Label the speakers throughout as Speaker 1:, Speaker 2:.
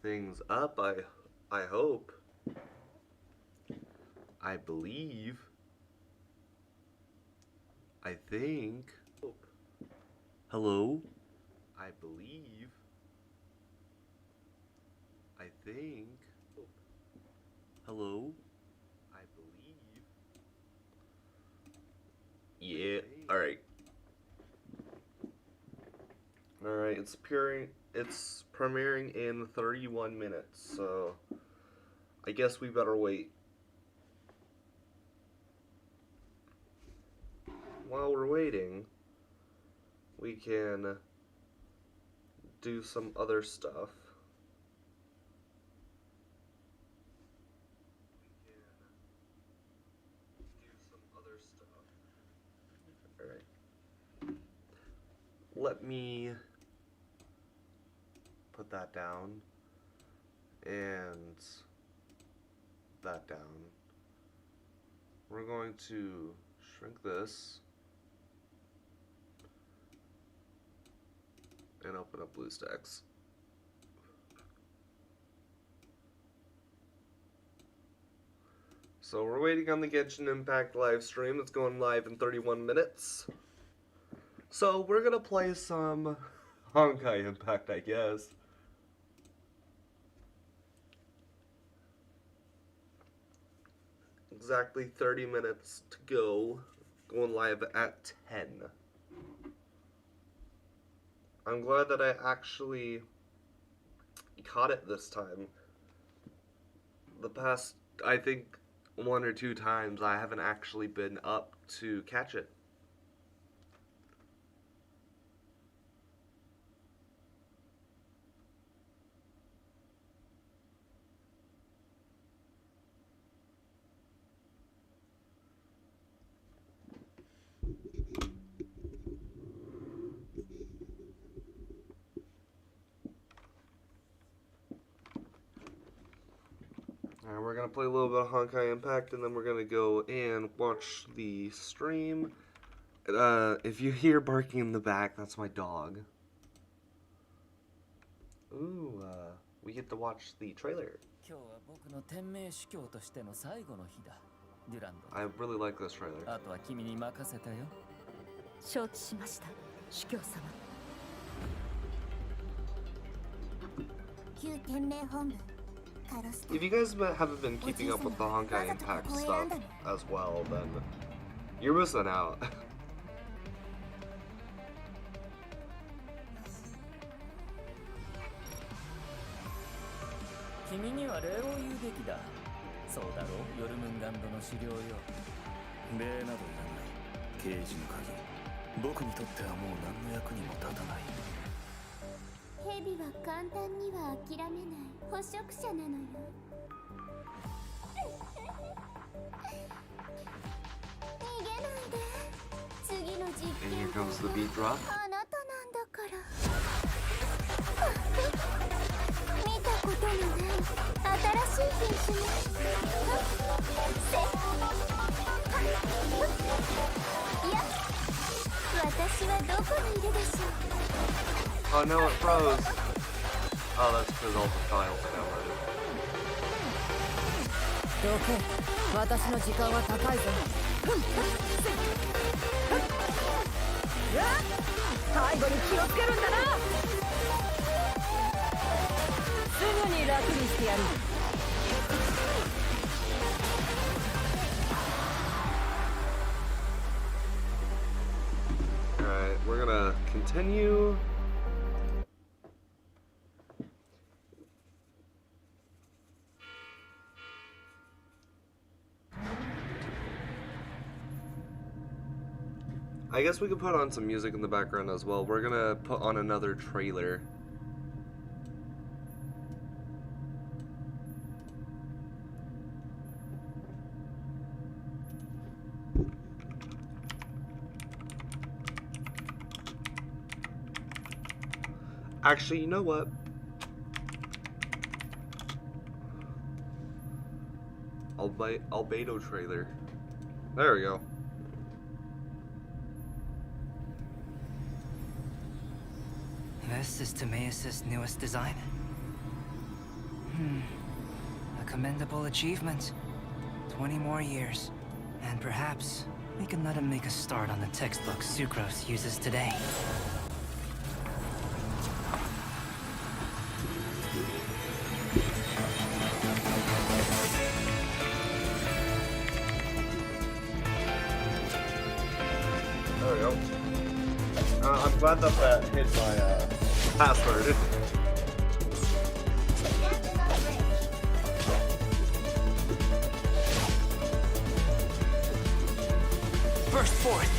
Speaker 1: things up, I hope. I believe. I think. Hello? I believe. I think. Hello? I believe. Yeah, alright. Alright, it's premiering in 31 minutes, so I guess we better wait. While we're waiting, we can do some other stuff. Alright. Let me put that down and that down. We're going to shrink this and open up BlueStacks. So we're waiting on the Genshin Impact live stream. It's going live in 31 minutes. So we're gonna play some Honkai Impact, I guess. Exactly 30 minutes to go. Going live at 10. I'm glad that I actually caught it this time. The past, I think, 1 or 2 times I haven't actually been up to catch it. Alright, we're gonna play a little bit of Honkai Impact and then we're gonna go and watch the stream. If you hear barking in the back, that's my dog. Ooh, we get to watch the trailer. I really like this trailer. If you guys haven't been keeping up with the Honkai Impact stuff as well, then you're missing out. And here comes the beat drop. Oh no, it froze. Oh, that's because all the files are downloaded. Alright, we're gonna continue. I guess we could put on some music in the background as well. We're gonna put on another trailer. Actually, you know what? Albedo trailer. There we go.
Speaker 2: This is Timaeus' newest design? commendable achievement. 20 more years. And perhaps we can let him make a start on the textbook Sucrose uses today.
Speaker 1: There we go. I'm glad that that hit my password.
Speaker 2: Burst forth!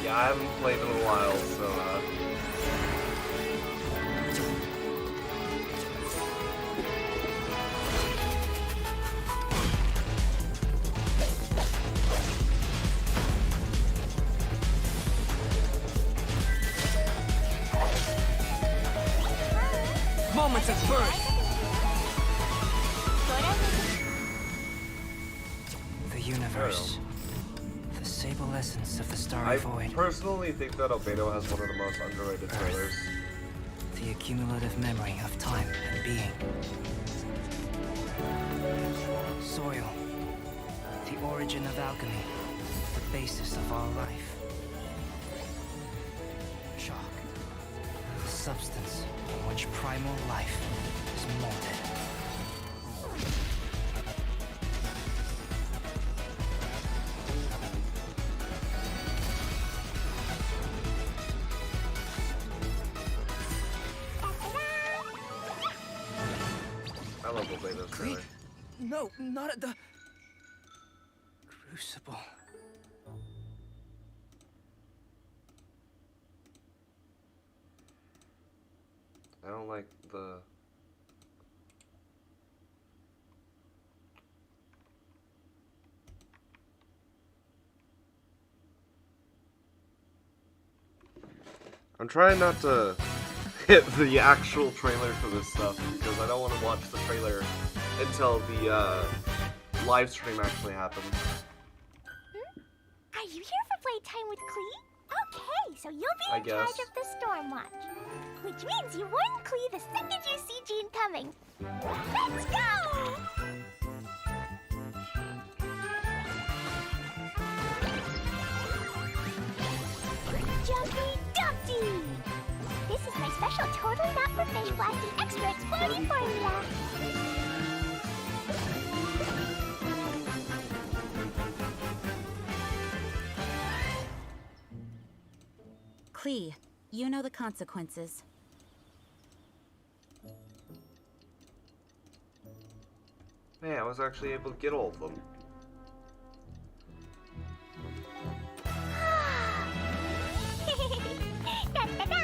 Speaker 1: Yeah, I haven't played in a while, so
Speaker 2: Moments of birth! The universe. The sable essence of the starry
Speaker 1: I
Speaker 2: void.
Speaker 1: personally think that Albedo has one of the most underrated trailers.
Speaker 2: The accumulative memory of time and being. Soil. The origin of alchemy. The basis of all life. Chalk. The substance on which primal life is molded.
Speaker 1: I love Albedo's trailer.
Speaker 2: No, not at the Crucible.
Speaker 1: I don't like the... I'm trying not to hit the actual trailer for this stuff because I don't want to watch the trailer until the live stream actually happens.
Speaker 3: Are you here for playtime with Klee? Okay, so you'll be in charge of the Storm Watch. Which means you warn Klee the second you see Jean coming. Let's go! Jumpy Dumpty! This is my special totally not for fish blasting extra exploding formula.
Speaker 4: Klee, you know the consequences.
Speaker 1: Hey, I was actually able to get all of them.
Speaker 3: Da, da, da.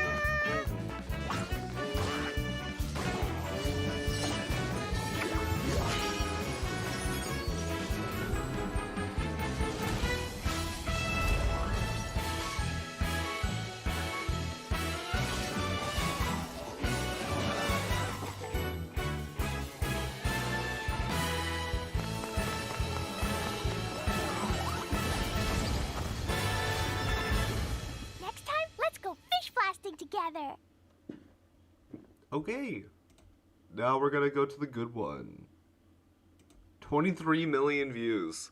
Speaker 3: Next time, let's go fish blasting together.
Speaker 1: Okay. Now we're gonna go to the good one. 23 million views.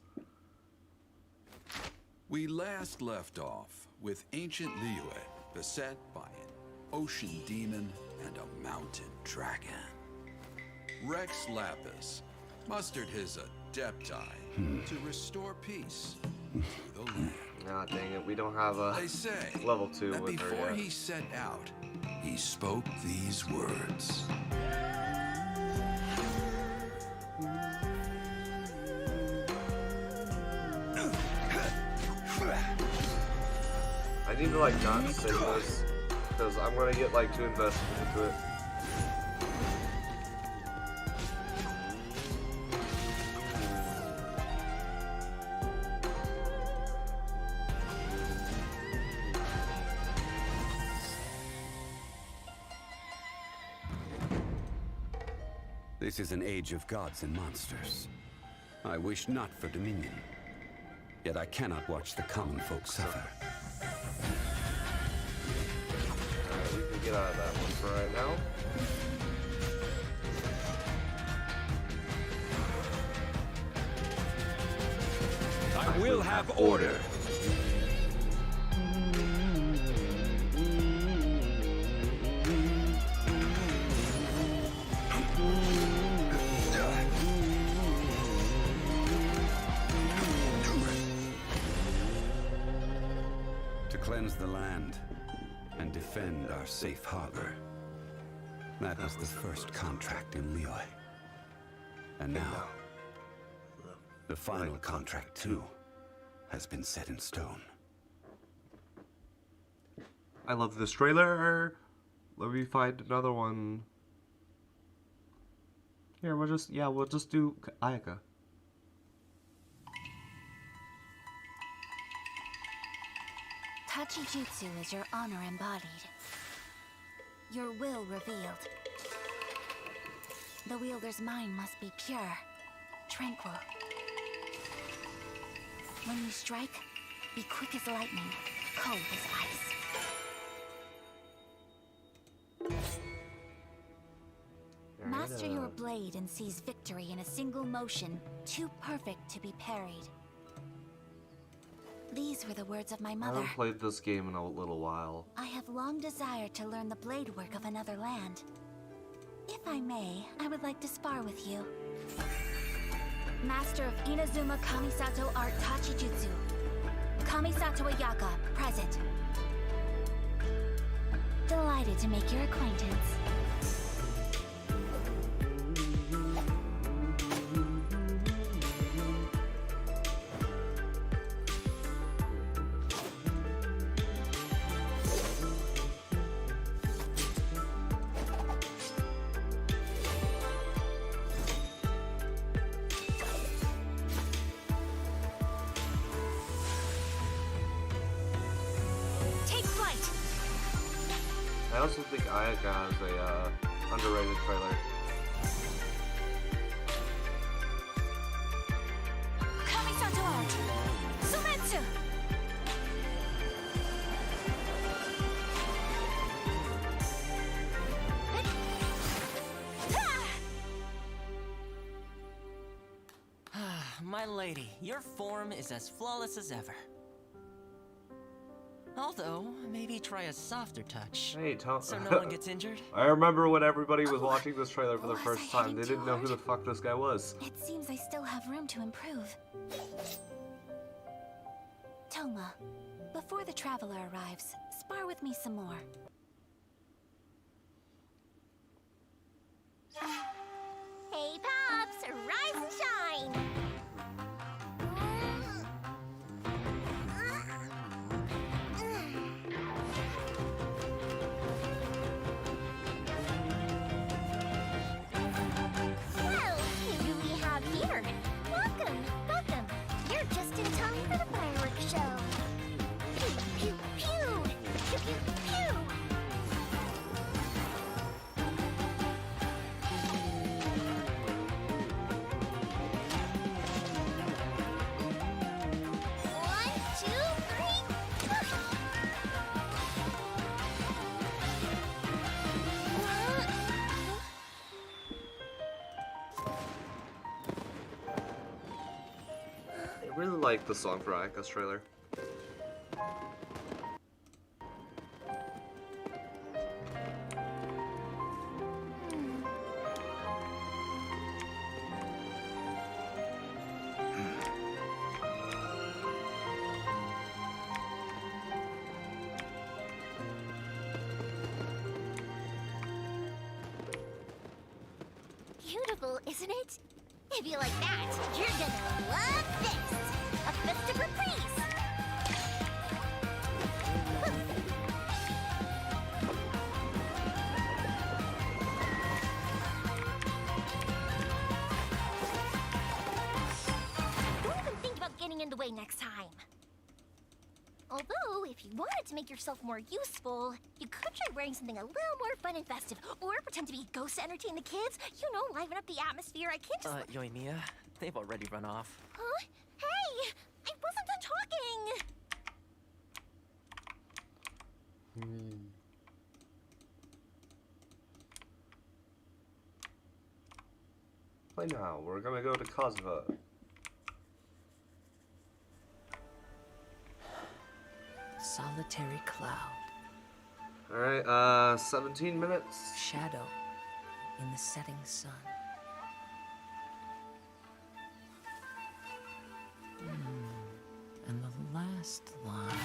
Speaker 5: We last left off with ancient Liyue beset by an ocean demon and a mountain dragon. Rex Lapis mustered his adepti to restore peace through the land.
Speaker 1: Ah, dang it, we don't have a
Speaker 5: They say
Speaker 1: level 2
Speaker 5: that
Speaker 1: with her
Speaker 5: before
Speaker 1: yet.
Speaker 5: he set out, he spoke these words.
Speaker 1: I need to like not sing this because I'm gonna get like too invested into it.
Speaker 6: This is an age of gods and monsters. I wish not for dominion. Yet I cannot watch the common folk suffer.
Speaker 1: Alright, we can get out of that one for right now.
Speaker 6: will have order. To cleanse the land and defend our safe harbor. That was the first contract in Liyue. And now, the final contract, too, has been set in stone.
Speaker 1: I love this trailer. Let me find another one. Here, we'll just do Ayaka.
Speaker 4: Tachijutsu is your honor embodied. Your will revealed. The wielder's mind must be pure, tranquil. When you strike, be quick as lightning, cold as ice. Master your blade and seize victory in a single motion, too perfect to be parried. These were the words of my
Speaker 1: I
Speaker 4: mother.
Speaker 1: haven't played this game in a little while.
Speaker 4: I have long desired to learn the blade work of another land. If I may, I would like to spar with you. Master of Inazuma Kamisato Art Tachijutsu. Kamisato Ayaka, present. Delighted to make your acquaintance.
Speaker 1: I also think Ayaka is a underrated trailer.
Speaker 4: Kamisato Art. Sumetsu!
Speaker 7: My lady, your form is as flawless as ever. Although, maybe try a softer touch.
Speaker 1: Hey,
Speaker 7: so no one gets injured.
Speaker 1: I remember when everybody was watching this trailer for the first time, they didn't know who the fuck this guy was.
Speaker 4: It seems I still have room to improve. Toma, before the traveler arrives, spar with me some more.
Speaker 3: Hey, Pops! Rise and shine! Well, who do we have here? Welcome, welcome. You're just in time for the fireworks show. Pew, pew, pew! Pew, pew, pew! One, two, three.
Speaker 1: I really like the song for Ayaka's trailer.
Speaker 3: Beautiful, isn't it? If you like that, you're gonna love this! A festive reprise! Don't even think about getting in the way next time. Although, if you wanted to make yourself more useful, you could try wearing something a little more fun and festive, or pretend to be ghosts to entertain the kids. You know, liven up the atmosphere. I can't just...
Speaker 7: Yoimiya, they've already run off.
Speaker 3: Huh? Hey! I wasn't done talking!
Speaker 1: Play now. We're gonna go to Kazuha.
Speaker 8: solitary cloud.
Speaker 1: Alright, 17 minutes.
Speaker 8: Shadow in the setting sun. And the last line.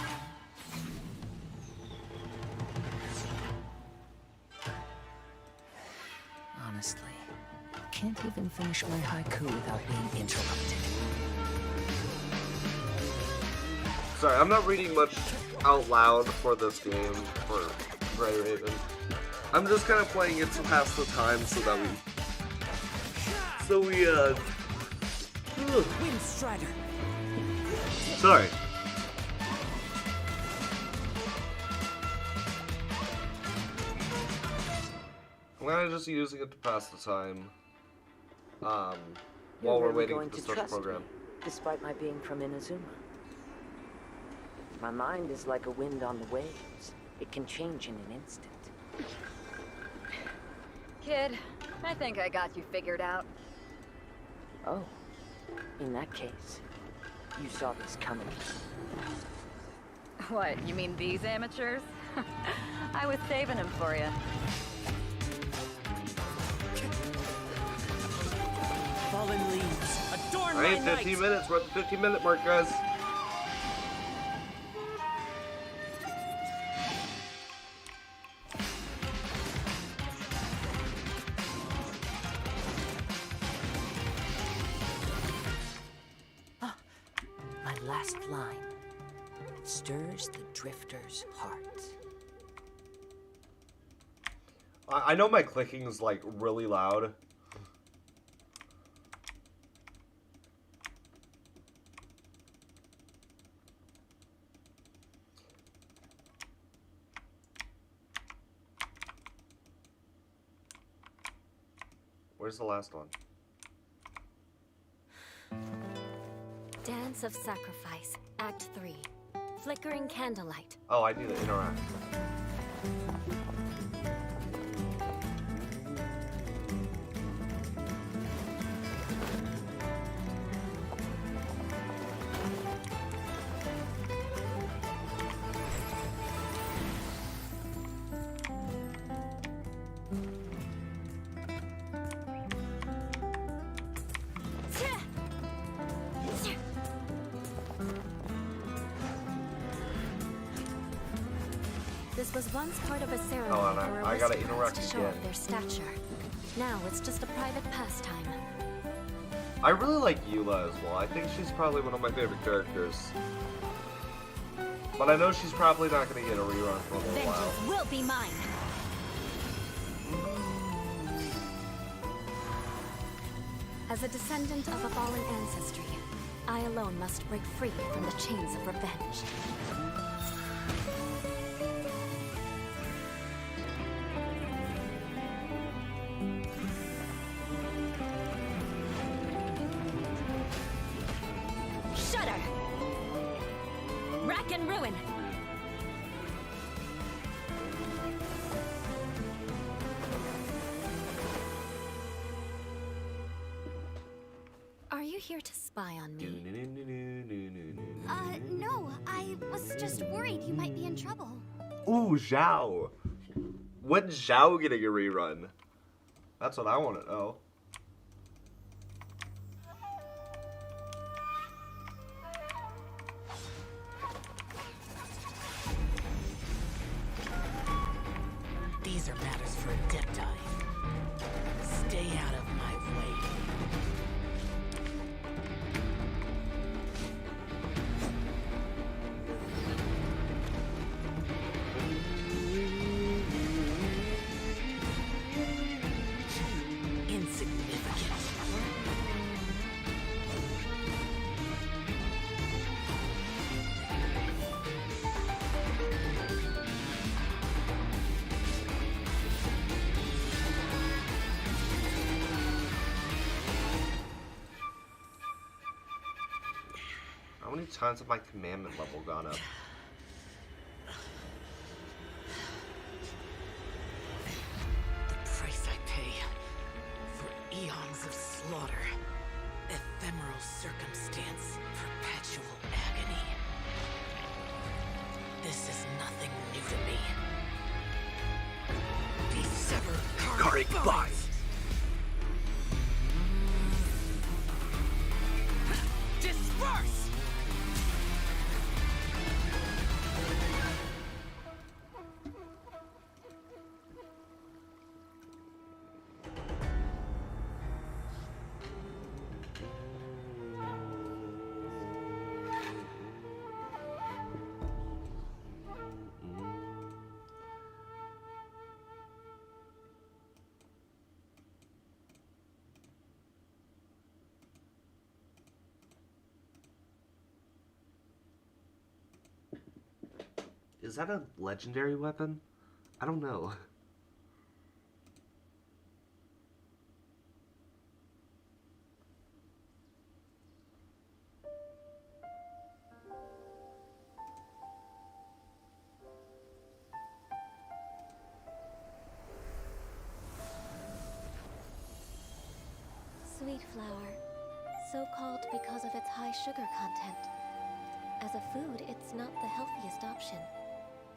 Speaker 8: Honestly, can't even finish my haiku without being interrupted.
Speaker 1: Sorry, I'm not reading much out loud for this game, for Grey Raven. I'm just kind of playing it to pass the time so that
Speaker 8: Wind Strider.
Speaker 1: Sorry. I'm kind of just using it to pass the time, while we're waiting for the special program.
Speaker 9: Despite my being from Inazuma. My mind is like a wind on the waves. It can change in an instant.
Speaker 10: Kid, I think I got you figured out.
Speaker 9: Oh, in that case, you saw this coming.
Speaker 10: What, you mean these amateurs? I was saving them for you.
Speaker 8: Fallen leaves, adorn my
Speaker 1: Alright, 15
Speaker 8: night.
Speaker 1: minutes. We're at the 15-minute mark, guys.
Speaker 8: My last line stirs the drifter's heart.
Speaker 1: I know my clicking is like really loud. Where's the last one?
Speaker 11: Dance of Sacrifice, Act 3. Flickering Candlelight.
Speaker 1: Oh, I need to interact.
Speaker 11: This was once part of a ceremony
Speaker 1: Hold on,
Speaker 11: for
Speaker 1: I gotta
Speaker 11: aristocrats
Speaker 1: interact
Speaker 11: to show
Speaker 1: again.
Speaker 11: off their stature. Now it's just a private pastime.
Speaker 1: I really like Eula as well. I think she's probably one of my favorite characters. But I know she's probably not going to get a rerun for a little while.
Speaker 11: Vengeance will be mine. As a descendant of a fallen ancestry, I alone must break free from the chains of revenge. Shudder! Rack and ruin! Are you here to spy on me?
Speaker 3: No, I was just worried you might be in trouble.
Speaker 1: Ooh, Zhao. When's Zhao getting a rerun? That's what I want to know.
Speaker 8: These are matters for Adepti. Stay out of my way. Insignificant.
Speaker 1: How many times have my commandment level gone up?
Speaker 8: The price I pay for eons of slaughter, ephemeral circumstance, perpetual agony. This This is nothing new to me. These severed karmic bonds. Disperse!
Speaker 1: Is that a legendary weapon? I don't know.
Speaker 11: Sweet flower, so called because of its high sugar content. As a food, it's not the healthiest option,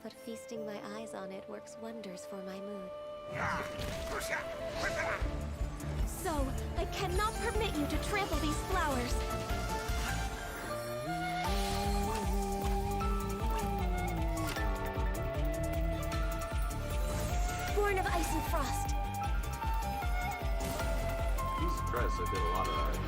Speaker 11: but feasting my eyes on it works wonders for my mood. So, I cannot permit you to trample these flowers. Born of ice and frost.
Speaker 1: Jesus Christ, I did a lot of that.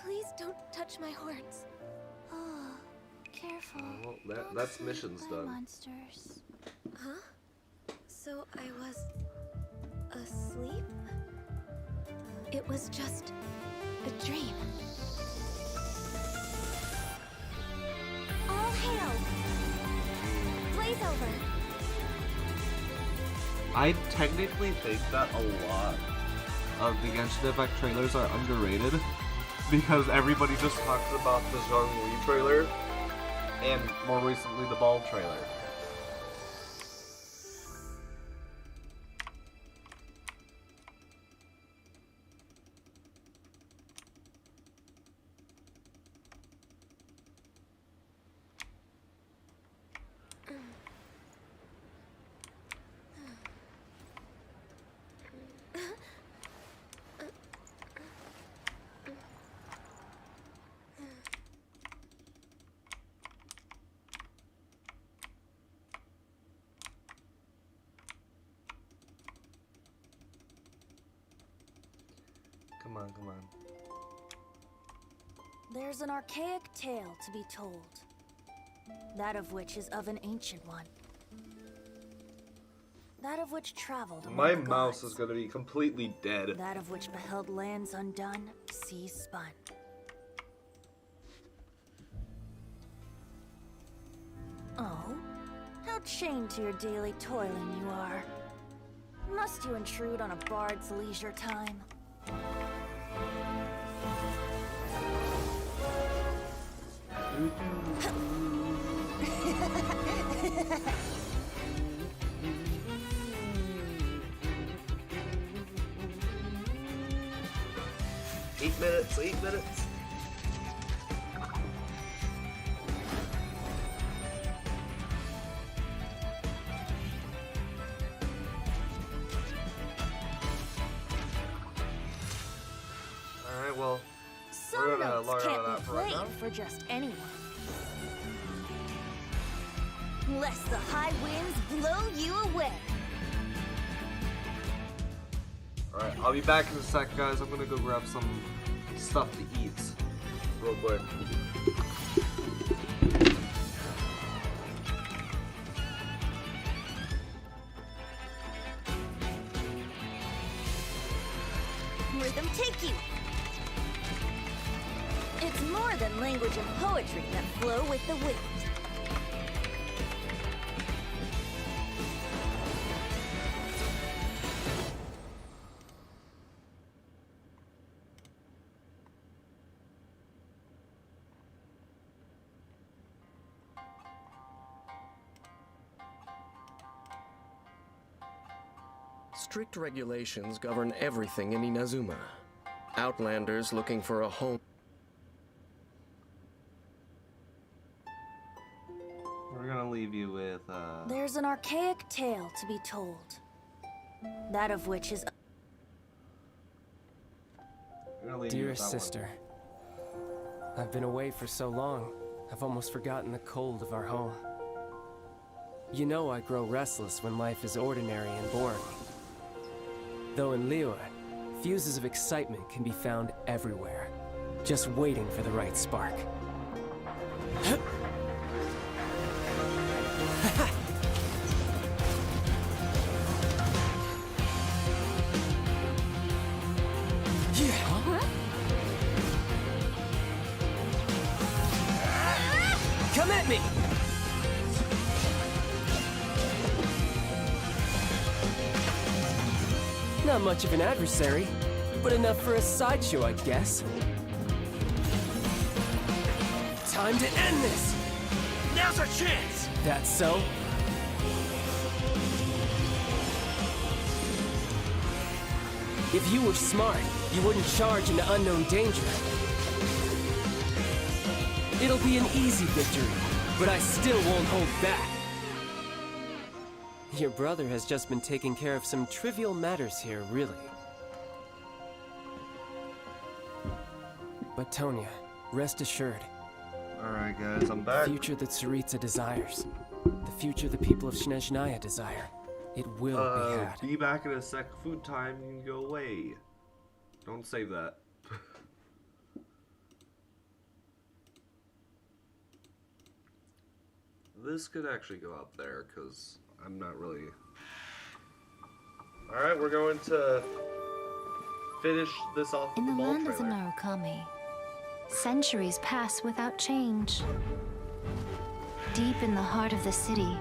Speaker 11: Please don't touch my horns.
Speaker 4: Oh, careful.
Speaker 1: Well, that's missions done.
Speaker 4: Monsters.
Speaker 11: Huh? So I was asleep? It was just a dream. All hail! Blaze over!
Speaker 1: I technically think that a lot of the Genshin Impact trailers are underrated because everybody just talks about the Zhongli trailer and more recently the Ball trailer. Come on, come on.
Speaker 12: There's an archaic tale to be told. That of which is of an ancient one. That of which traveled among
Speaker 1: My
Speaker 12: the
Speaker 1: mouse
Speaker 12: gods.
Speaker 1: is gonna be completely dead.
Speaker 12: That of which beheld lands undone, seas spun. Oh, how chained to your daily toiling you are. Must you intrude on a bard's leisure time?
Speaker 1: Eight minutes, 8 minutes. Alright, well,
Speaker 12: Some
Speaker 1: we're gonna
Speaker 12: notes
Speaker 1: log
Speaker 12: can't
Speaker 1: out of
Speaker 12: be
Speaker 1: that for right
Speaker 12: played
Speaker 1: now.
Speaker 12: for just anyone. Lest the high winds blow you away.
Speaker 1: Alright, I'll be back in a sec, guys. I'm gonna go grab some stuff to eat real quick.
Speaker 12: Rhythm take you. It's more than language and poetry that flow with the wind.
Speaker 13: Strict regulations govern everything in Inazuma. Outlanders looking for a home.
Speaker 1: We're gonna leave you with,
Speaker 12: There's an archaic tale to be told. That of which is...
Speaker 14: Dearest sister, I've been away for so long, I've almost forgotten the cold of our home. You know I grow restless when life is ordinary and boring. Though in Liyue, fuses of excitement can be found everywhere, just waiting for the right spark. Come at me! Not much of an adversary, but enough for a sideshow, I guess. Time to end this! Now's our chance! That's so? If you were smart, you wouldn't charge into unknown danger. It'll be an easy victory, but I still won't hold back. Your brother has just been taking care of some trivial matters here, really. But Tonya, rest assured.
Speaker 1: Alright guys, I'm back.
Speaker 14: The future that Tsaritsa desires, the future the people of Snezhnaya desire, it will be had.
Speaker 1: Be back in a sec. Food time, you can go away. Don't save that. This could actually go up there, because I'm not really... Alright, we're going to finish this off with the ball
Speaker 15: In the land of the
Speaker 1: trailer.
Speaker 15: Narukami, centuries pass without change. Deep in the heart of the city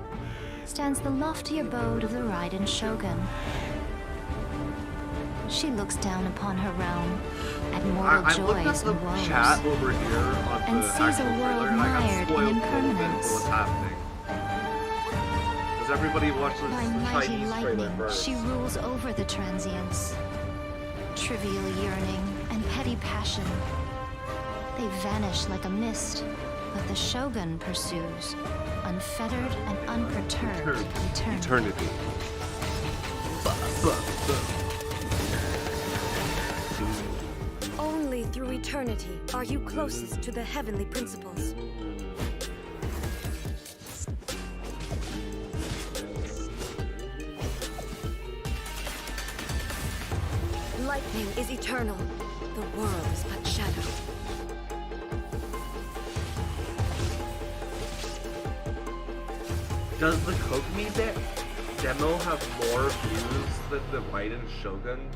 Speaker 15: stands the lofty abode of the Raiden Shogun. She looks down upon her realm at mortal
Speaker 1: I looked at
Speaker 15: joys
Speaker 1: the
Speaker 15: and woes,
Speaker 1: chat over here on
Speaker 15: and
Speaker 1: the
Speaker 15: sees a
Speaker 1: actual
Speaker 15: world
Speaker 1: trailer, and I got
Speaker 15: mired in
Speaker 1: spoiled a little bit for
Speaker 15: impermanence.
Speaker 1: what's happening. Does everybody watch this
Speaker 15: By mighty
Speaker 1: Chinese trailer
Speaker 15: lightning,
Speaker 1: first?
Speaker 15: she rules over the transients. Trivial yearning and petty passion, they vanish like a mist, but the Shogun pursues, unfettered and unperturbed eternity.
Speaker 16: Only through eternity are you closest to the heavenly principles. Lightning is eternal. The world is but shadow.
Speaker 1: Does the Kokomi demo have more views than the Raiden Shogun?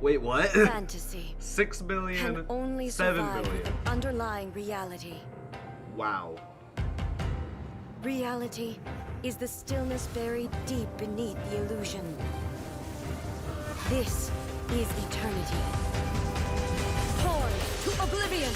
Speaker 1: Wait, what?
Speaker 16: Fantasy
Speaker 1: 6 million,
Speaker 16: can only
Speaker 1: 7
Speaker 16: survive
Speaker 1: million.
Speaker 16: with an underlying reality.
Speaker 1: Wow.
Speaker 16: Reality is the stillness buried deep beneath the illusion. This is eternity. Torn to oblivion!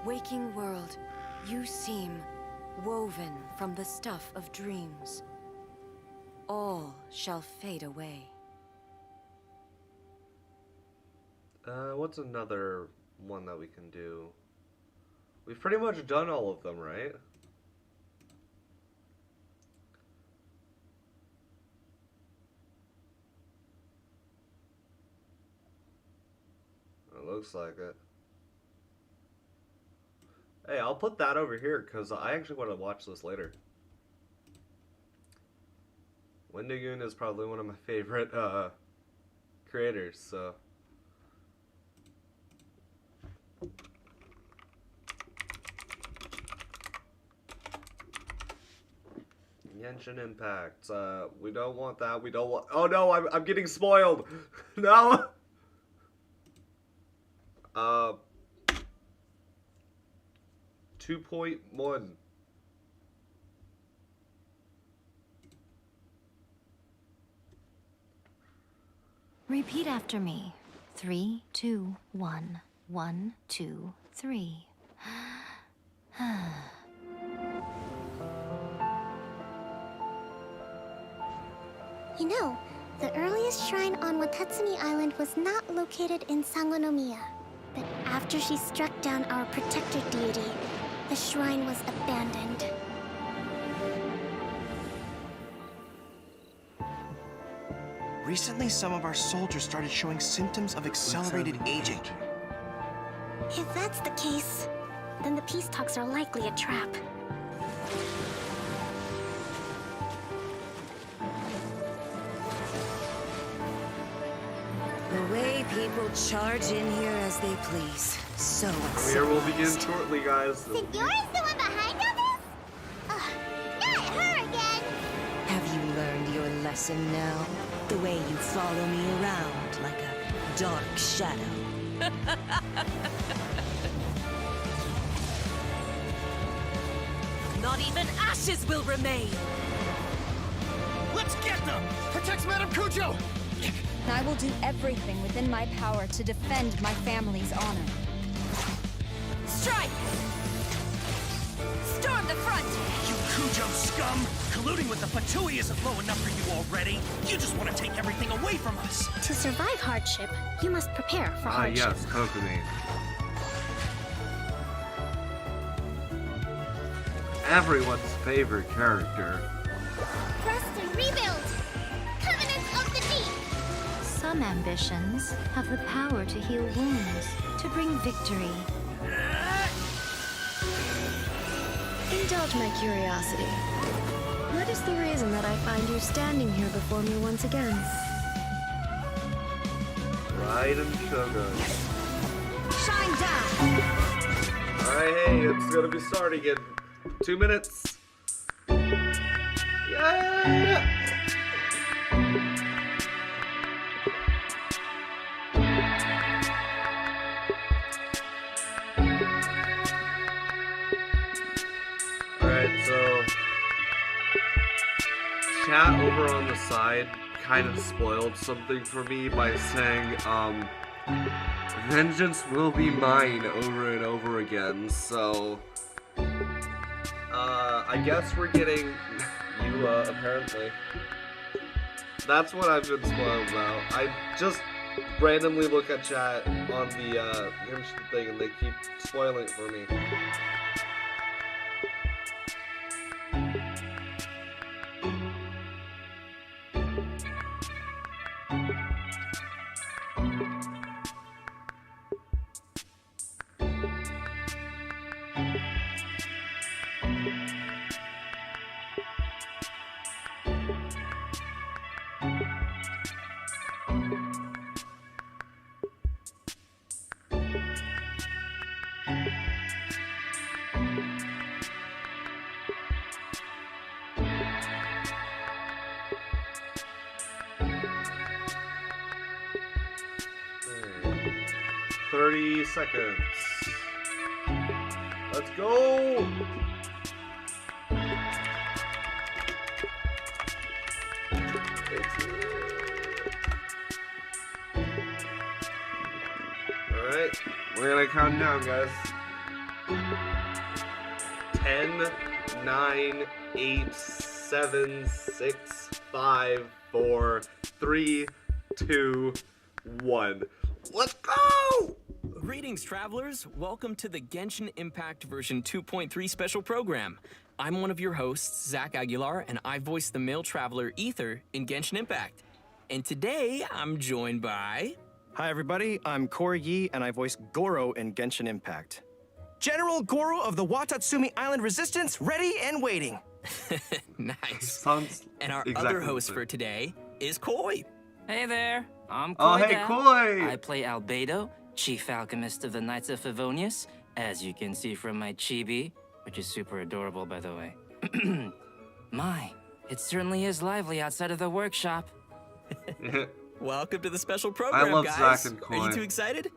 Speaker 16: Waking world, you seem woven from the stuff of dreams. All shall fade away.
Speaker 1: What's another one that we can do? We've pretty much done all of them, right? It looks like it. Hey, I'll put that over here because I actually want to watch this later. Wendigoon is probably one of my favorite creators, so Genshin Impact. We don't want that. We don't want. Oh no, I'm getting spoiled. No. 2.1.
Speaker 15: Repeat after me. 3, 2, 1. 1, 2, 3.
Speaker 3: You know, the earliest shrine on Watatsumi Island was not located in Sangonomiya. But after she struck down our protector deity, the shrine was abandoned.
Speaker 17: Recently, some of our soldiers started showing symptoms of accelerated aging.
Speaker 3: If that's the case, then the peace talks are likely a trap.
Speaker 16: The way people charge in here as they please. So
Speaker 1: Here will begin shortly, guys.
Speaker 3: Signora's the one behind all this? Ugh, not her again!
Speaker 16: Have you learned your lesson now? The way you follow me around like a dark shadow.
Speaker 7: Not even ashes will remain!
Speaker 17: Let's get them! Protect Madame Kujo!
Speaker 18: I will do everything within my power to defend my family's honor.
Speaker 7: Strike! Storm the front!
Speaker 17: You Kujo scum! Colluding with the Fatui isn't low enough for you already. You just want to take everything away from us.
Speaker 3: To survive hardship, you must prepare for hardship.
Speaker 1: Yes, Kokumi. Everyone's favorite character.
Speaker 3: Rest and rebuild! Covenant of the Deep!
Speaker 15: Some ambitions have the power to heal wounds, to bring victory.
Speaker 19: Indulge my curiosity. What is the reason that I find you standing here before me once again?
Speaker 1: Pride and sugar.
Speaker 19: Shine down!
Speaker 1: Alright, hey, it's gonna be starting in 2 minutes. Yeah! Alright, so chat over on the side kind of spoiled something for me by saying, vengeance will be mine over and over again, so I guess we're getting Eula, apparently. That's what I've been spoiled about. I just randomly look at chat on the Genshin thing and they keep spoiling it for me. Seconds. Let's go! Alright, we're gonna count down, guys. 10, 9, 8, 7, 6, 5, 4, 3, 2, 1. Let's go!
Speaker 7: Greetings, travelers! Welcome to the Genshin Impact version 2.3 special program. I'm one of your hosts, Zach Aguilar, and I voice the male traveler Ether in Genshin Impact. And today, I'm joined by...
Speaker 17: Hi everybody, I'm Corey Yi, and I voice Goro in Genshin Impact. General Goro of the Watatsumi Island Resistance, ready and waiting.
Speaker 7: Nice. And our
Speaker 1: exactly
Speaker 7: other host for today is Koi.
Speaker 2: Hey there, I'm Koi.
Speaker 1: Oh, hey,
Speaker 2: Dao.
Speaker 1: Koi!
Speaker 2: I play Albedo, Chief Alchemist of the Knights of Favonius, as you can see from my chibi, which is super adorable, by the way. My, It certainly is lively outside of the workshop.
Speaker 7: Welcome to the special program,
Speaker 1: love
Speaker 7: guys.
Speaker 1: Zack and
Speaker 7: Are you
Speaker 1: Koi.
Speaker 7: too excited?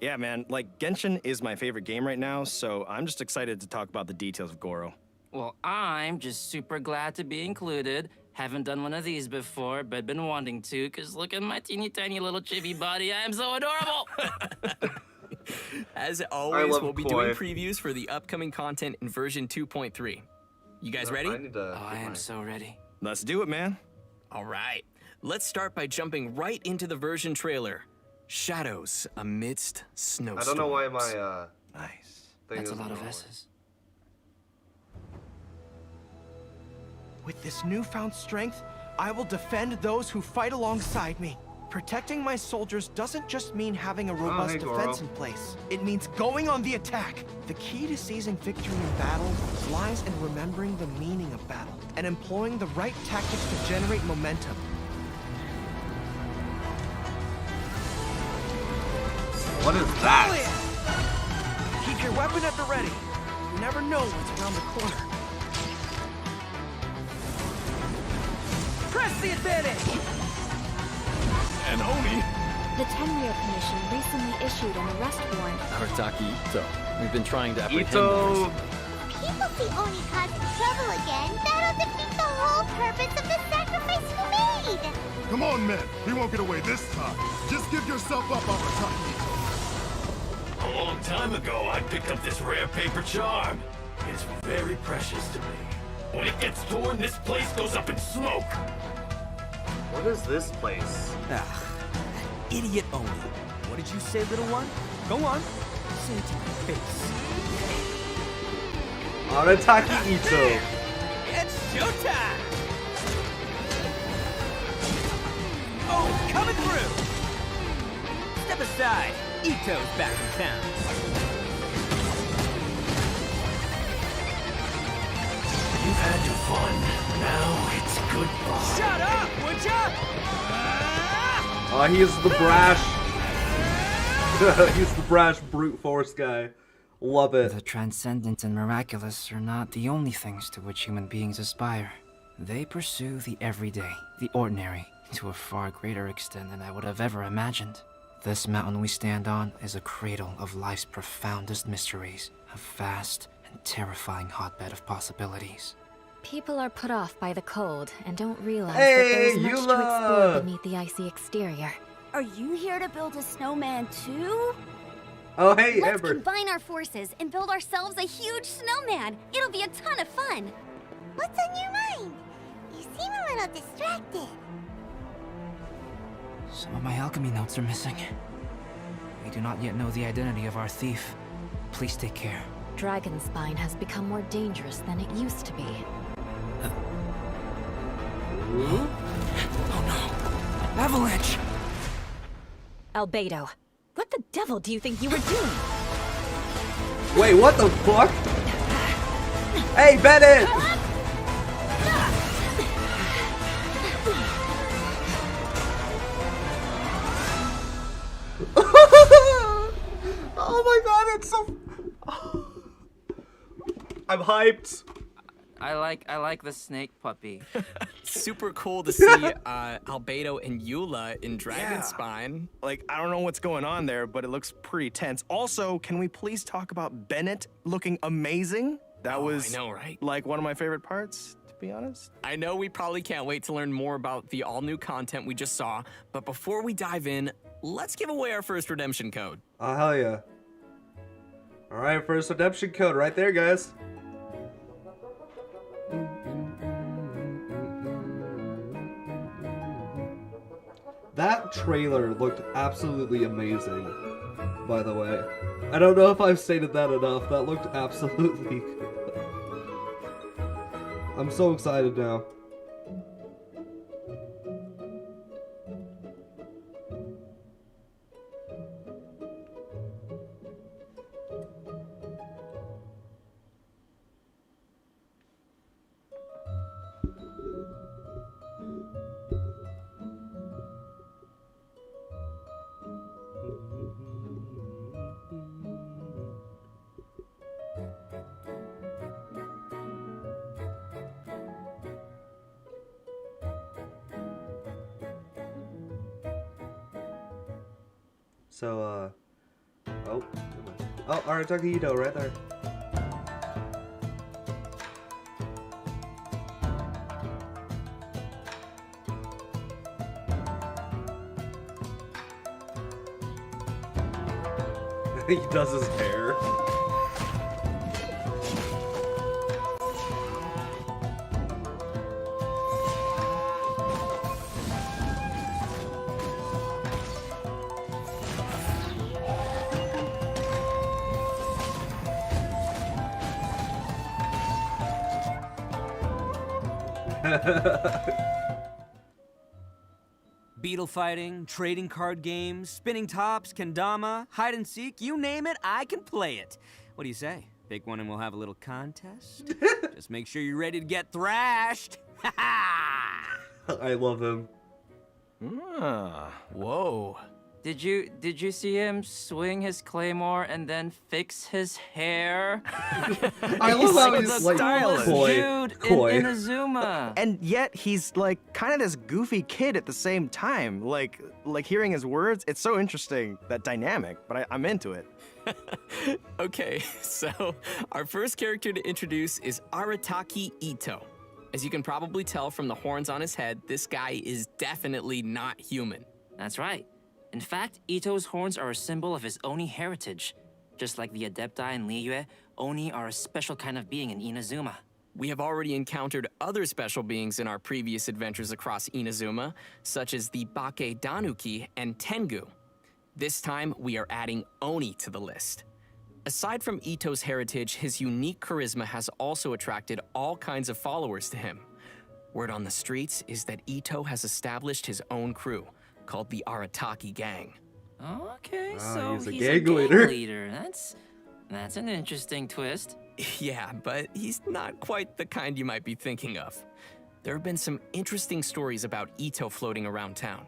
Speaker 17: Yeah, man, like, Genshin is my favorite game right now, so I'm just excited to talk about the details of Goro.
Speaker 2: Well, I'm just super glad to be included. Haven't done one of these before, but been wanting to, because look at my teeny tiny little chibi body. I am so adorable!
Speaker 7: As always, we'll be doing
Speaker 1: Koi.
Speaker 7: previews for the upcoming content in version 2.3. You guys ready?
Speaker 2: I am so ready.
Speaker 17: Let's do it, man.
Speaker 7: All right. Let's start by jumping right into the version trailer. Shadows amidst snowstorms.
Speaker 1: I don't know why my
Speaker 17: nice.
Speaker 1: Thing
Speaker 2: That's a
Speaker 1: isn't
Speaker 2: lot of
Speaker 1: rolling.
Speaker 2: S's.
Speaker 20: With this newfound strength, I will defend those who fight alongside me. Protecting my soldiers doesn't just mean having a robust
Speaker 1: hey,
Speaker 20: defense
Speaker 1: Goro.
Speaker 20: in place. It means going on the attack. The key to seizing victory in battle lies in remembering the meaning of battle and employing the right tactics to generate momentum.
Speaker 1: What is that?
Speaker 20: Keep your weapon at the ready. You never know what's around the corner. Press the advantage!
Speaker 21: And Oni!
Speaker 11: The Tenryou Commission recently issued an arrest warrant.
Speaker 22: Arataki Ito. We've been trying to apprehend
Speaker 1: Ito.
Speaker 3: People see Oni causing trouble again. That'll defeat the whole purpose of the sacrifice you made.
Speaker 21: Come on, men. He won't get away this time. Just give yourself up, Arataki.
Speaker 23: A long time ago, I picked up this rare paper charm. It's very precious to me. When it gets torn, this place goes up in smoke.
Speaker 1: What is this place?
Speaker 7: Ah, that idiot Oni. What did you say, little one? Go on. Say it to my face.
Speaker 1: Arataki Ito.
Speaker 7: It's showtime! Oh, coming through! Step aside. Ito's back in town.
Speaker 23: You've had your fun. Now it's goodbye.
Speaker 7: Shut up, would ya?
Speaker 1: Oh, he's the brash. He's the brash brute force guy. Love it.
Speaker 2: The transcendent and miraculous are not the only things to which human beings aspire. They pursue the everyday, the ordinary, to a far greater extent than I would have ever imagined. This mountain we stand on is a cradle of life's profoundest mysteries, a vast and terrifying hotbed of possibilities.
Speaker 11: People are put off by the cold and don't realize that
Speaker 1: Hey,
Speaker 11: there's much to
Speaker 1: Eula!
Speaker 11: explore beneath the icy exterior.
Speaker 12: Are you here to build a snowman too?
Speaker 1: Oh, hey,
Speaker 18: Let's
Speaker 1: Amber.
Speaker 18: combine our forces and build ourselves a huge snowman. It'll be a ton of fun.
Speaker 3: What's on your mind? You seem a little distracted.
Speaker 2: Some of my alchemy notes are missing. We do not yet know the identity of our thief. Please take care.
Speaker 11: Dragonspine has become more dangerous than it used to be.
Speaker 2: Oh no! Avalanche!
Speaker 11: Albedo, what the devil do you think you were doing?
Speaker 1: Wait, what the fuck? Hey, Bennett! Oh my god, it's so... I'm hyped.
Speaker 2: I like the snake puppy.
Speaker 7: Super cool to see Albedo and Eula in Dragonspine.
Speaker 17: Like, I don't know what's going on there, but it looks pretty tense. Also, can we please talk about Bennett looking amazing? That was,
Speaker 7: I know, right?
Speaker 17: like, one of my favorite parts, to be honest.
Speaker 7: I know we probably can't wait to learn more about the all-new content we just saw, but before we dive in, let's give away our first redemption code.
Speaker 1: Oh, hell yeah. Alright, first redemption code right there, guys. That trailer looked absolutely amazing, by the way. I don't know if I've stated that enough. That looked absolutely good. I'm so excited now. So, oh, Arataki Ito right there. He does his hair.
Speaker 5: Beetle fighting, trading card games, spinning tops, kendama, hide and seek, you name it, I can play it. What do you say? Pick one and we'll have a little contest? Just make sure you're ready to get thrashed.
Speaker 1: I love him.
Speaker 2: Whoa. Did you see him swing his claymore and then fix his hair?
Speaker 1: I love how he's like
Speaker 2: dude
Speaker 1: coy.
Speaker 2: in Inazuma.
Speaker 17: And yet he's like kind of this goofy kid at the same time. Like hearing his words, it's so interesting, that dynamic, but I'm into it.
Speaker 7: Okay, so our first character to introduce is Arataki Ito. As you can probably tell from the horns on his head, this guy is definitely not human.
Speaker 2: That's right. In fact, Ito's horns are a symbol of his Oni heritage. Just like the Adepti in Liyue, Oni are a special kind of being in Inazuma.
Speaker 7: We have already encountered other special beings in our previous adventures across Inazuma, such as the Bake Danuki and Tengu. This time, we are adding Oni to the list. Aside from Ito's heritage, his unique charisma has also attracted all kinds of followers to him. Word on the streets is that Ito has established his own crew, called the Arataki Gang.
Speaker 2: Okay, so
Speaker 1: he's a
Speaker 2: he's
Speaker 1: gang
Speaker 2: a gang
Speaker 1: leader.
Speaker 2: leader. That's an interesting twist.
Speaker 7: Yeah, but he's not quite the kind you might be thinking of. There have been some interesting stories about Ito floating around town.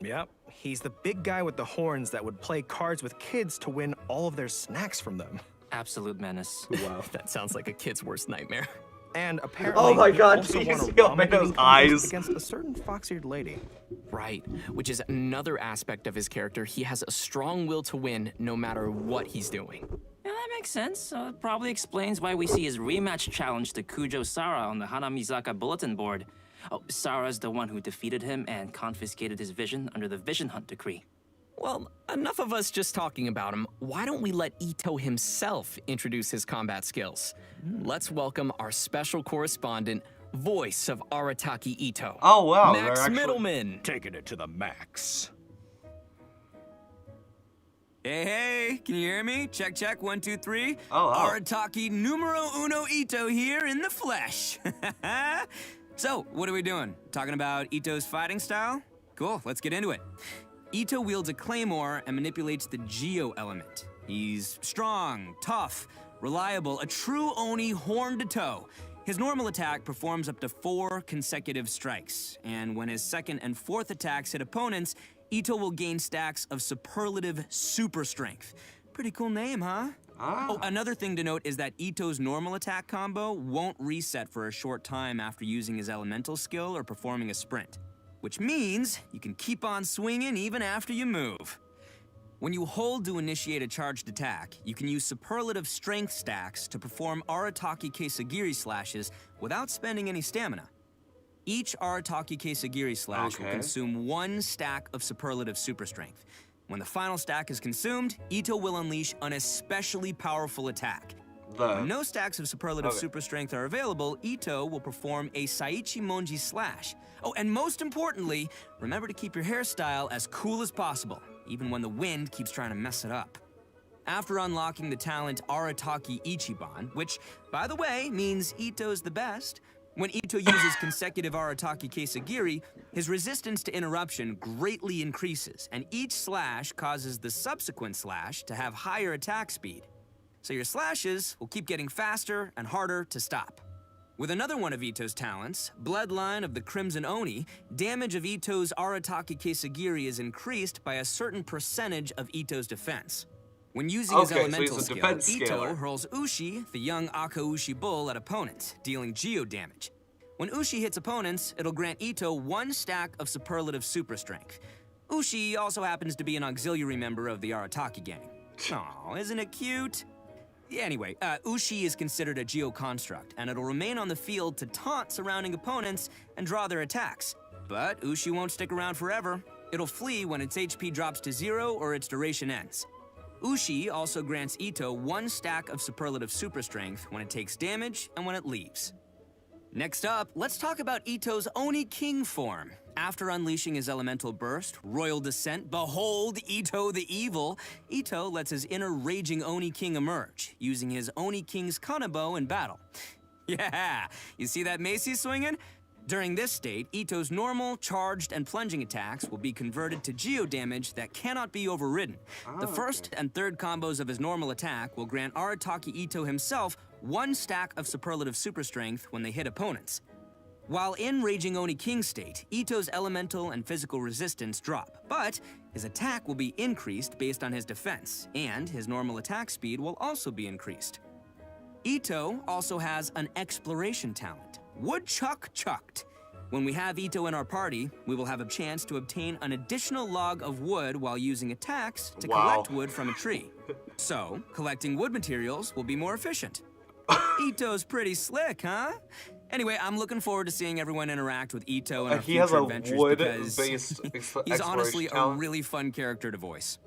Speaker 17: Yep, he's the big guy with the horns that would play cards with kids to win all of their snacks from them.
Speaker 2: Absolute menace.
Speaker 1: Wow.
Speaker 7: That sounds like a kid's worst nightmare.
Speaker 17: And apparently,
Speaker 1: Oh my God,
Speaker 17: also
Speaker 1: do you
Speaker 17: won a
Speaker 1: see
Speaker 17: rum
Speaker 1: Omeno's
Speaker 17: bidding contest
Speaker 1: eyes?
Speaker 17: against a certain fox-eared lady.
Speaker 7: Right, which is another aspect of his character. He has a strong will to win no matter what he's doing.
Speaker 2: Yeah, that makes sense. It probably explains why we see his rematch challenge to Kujo Sara on the Hanamizaka bulletin board. Oh, Sara's the one who defeated him and confiscated his vision under the Vision Hunt decree.
Speaker 7: Well, enough of us just talking about him. Why don't we let Ito himself introduce his combat skills? Let's welcome our special correspondent, voice of Arataki Ito.
Speaker 1: Oh wow,
Speaker 7: Max
Speaker 1: they're actually
Speaker 7: Middleman.
Speaker 6: Taking it to the max.
Speaker 5: Hey, can you hear me? Check, check, 1, 2, 3.
Speaker 1: Oh, oh.
Speaker 5: Arataki numero uno Ito here in the flesh. So, what are we doing? Talking about Ito's fighting style? Cool, let's get into it. Ito wields a claymore and manipulates the Geo element. He's strong, tough, reliable, a true Oni horn to toe. His normal attack performs up to 4 consecutive strikes, and when his second and fourth attacks hit opponents, Ito will gain stacks of superlative super strength. Pretty cool name, huh? Oh, another thing to note is that Ito's normal attack combo won't reset for a short time after using his elemental skill or performing a sprint, which means you can keep on swinging even after you move. When you hold to initiate a charged attack, you can use superlative strength stacks to perform Arataki Keisagiri slashes without spending any stamina. Each Arataki Keisagiri slash will consume 1 stack of superlative super strength. When the final stack is consumed, Ito will unleash an especially powerful attack. When no stacks of superlative super strength are available, Ito will perform a Saichi Monji slash. Oh, and most importantly, remember to keep your hairstyle as cool as possible, even when the wind keeps trying to mess it up. After unlocking the talent Arataki Ichiban, which, by the way, means Ito's the best, when Ito uses consecutive Arataki Keisagiri, his resistance to interruption greatly increases, and each slash causes the subsequent slash to have higher attack speed. So your slashes will keep getting faster and harder to stop. With another one of Ito's talents, Bloodline of the Crimson Oni, damage of Ito's Arataki Keisagiri is increased by a certain percentage of Ito's defense. When using his elemental skill, Ito hurls Ushi, the young Akaushi bull, at opponents, dealing geo damage. When Ushi hits opponents, it'll grant Ito 1 stack of superlative super strength. Ushi also happens to be an auxiliary member of the Arataki gang. Aw, isn't it cute? Yeah, anyway, Ushi is considered a geoconstruct, and it'll remain on the field to taunt surrounding opponents and draw their attacks. But Ushi won't stick around forever. It'll flee when its HP drops to 0 or its duration ends. Ushi also grants Ito 1 stack of superlative super strength when it takes damage and when it leaves. Next up, let's talk about Ito's Oni King form. After unleashing his elemental burst, Royal Descent, behold Ito the Evil, Ito lets his inner raging Oni King emerge, using his Oni King's Kanabo in battle. Yeah, you see that mace he's swinging? During this state, Ito's normal, charged, and plunging attacks will be converted to geo damage that cannot be overridden. The first and third combos of his normal attack will grant Arataki Ito himself 1 stack of superlative super strength when they hit opponents. While in Raging Oni King state, Ito's elemental and physical resistance drop, but his attack will be increased based on his defense, and his normal attack speed will also be increased. Ito also has an exploration talent, Woodchuck Chucked. When we have Ito in our party, we will have a chance to obtain an additional log of wood while using attacks to collect wood from a tree. So, collecting wood materials will be more efficient. Ito's pretty slick, huh? Anyway, I'm looking forward to seeing everyone interact with Ito in our future adventures because he's honestly a really fun character to voice.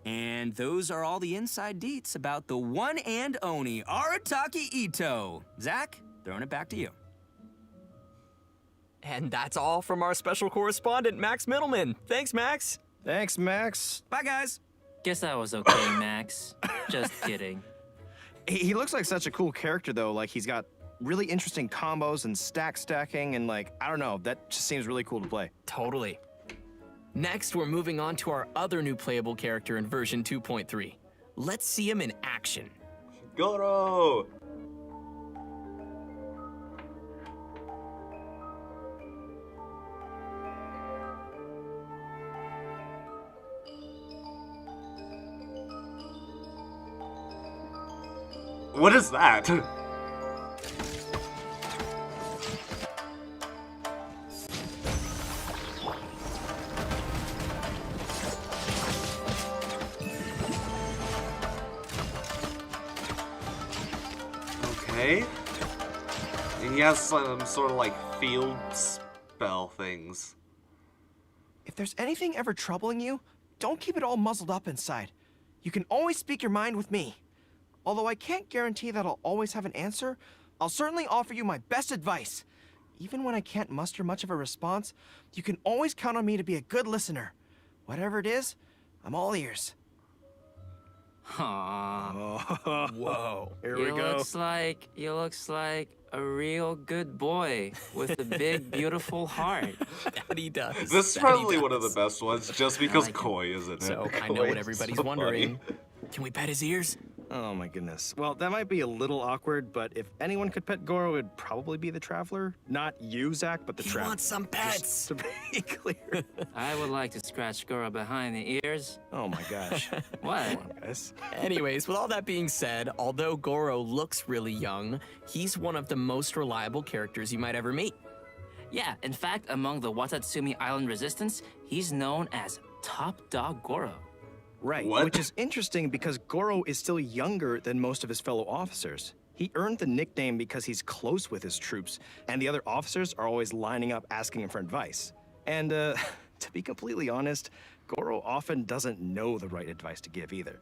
Speaker 5: And those are all the inside deets about the one and only Arataki Ito. Zach, throwing it back to you.
Speaker 7: And that's all from our special correspondent, Max Middleman. Thanks, Max.
Speaker 17: Thanks, Max.
Speaker 5: Bye, guys.
Speaker 2: Guess that was okay, Max. Just kidding.
Speaker 17: He looks like such a cool character, though. Like, he's got really interesting combos and stacking, and like, I don't know, that just seems really cool to play.
Speaker 7: Totally. Next, we're moving on to our other new playable character in version 2.3. Let's see him in action.
Speaker 1: Goro! What is that? Okay. He has some sort of like field spell things.
Speaker 20: If there's anything ever troubling you, don't keep it all muzzled up inside. You can always speak your mind with me. Although I can't guarantee that I'll always have an answer, I'll certainly offer you my best advice. Even when I can't muster much of a response, you can always count on me to be a good listener. Whatever it is, I'm all ears.
Speaker 2: Aww.
Speaker 7: Whoa.
Speaker 17: Here we go.
Speaker 2: He looks like a real good boy with a big, beautiful heart.
Speaker 7: That he does.
Speaker 1: This is probably one of the best ones, just because
Speaker 2: like
Speaker 1: Koi is in it.
Speaker 7: So, I know what everybody's wondering. Can we pet his ears?
Speaker 17: Oh my goodness. Well, that might be a little awkward, but if anyone could pet Goro, it'd probably be the Traveler. Not you, Zach, but the Traveler.
Speaker 7: He wants some pets!
Speaker 17: Just to be clear.
Speaker 2: I would like to scratch Goro behind the ears.
Speaker 17: Oh my gosh.
Speaker 2: What?
Speaker 17: Come on, guys.
Speaker 7: Anyways, with all that being said, although Goro looks really young, he's one of the most reliable characters you might ever meet.
Speaker 2: Yeah, in fact, among the Watatsumi Island Resistance, he's known as Top Dog Goro.
Speaker 17: Right,
Speaker 1: What?
Speaker 17: which is interesting because Goro is still younger than most of his fellow officers. He earned the nickname because he's close with his troops, and the other officers are always lining up asking him for advice. And to be completely honest, Goro often doesn't know the right advice to give either.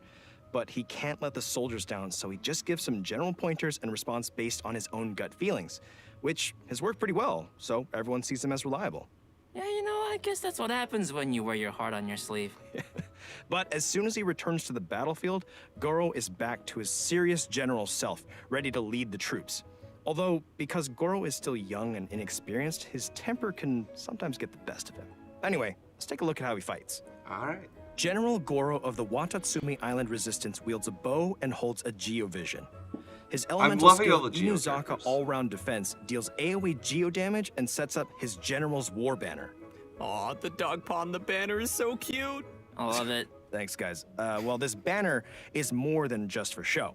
Speaker 17: But he can't let the soldiers down, so he just gives some general pointers and responds based on his own gut feelings, which has worked pretty well, so everyone sees him as reliable.
Speaker 2: Yeah, you know, I guess that's what happens when you wear your heart on your sleeve.
Speaker 17: But as soon as he returns to the battlefield, Goro is back to his serious general self, ready to lead the troops. Although, because Goro is still young and inexperienced, his temper can sometimes get the best of him. Anyway, let's take a look at how he fights.
Speaker 1: Alright.
Speaker 17: General Goro of the Watatsumi Island Resistance wields a bow and holds a Geovision. His elemental
Speaker 1: loving all
Speaker 17: skill,
Speaker 1: the
Speaker 17: Inuzaka
Speaker 1: Geo-characters.
Speaker 17: all-round defense, deals AoE Geo damage and sets up his General's War Banner.
Speaker 7: Aw, the dog paw on the banner is so cute.
Speaker 2: I love it.
Speaker 17: Thanks, guys. Well, this banner is more than just for show.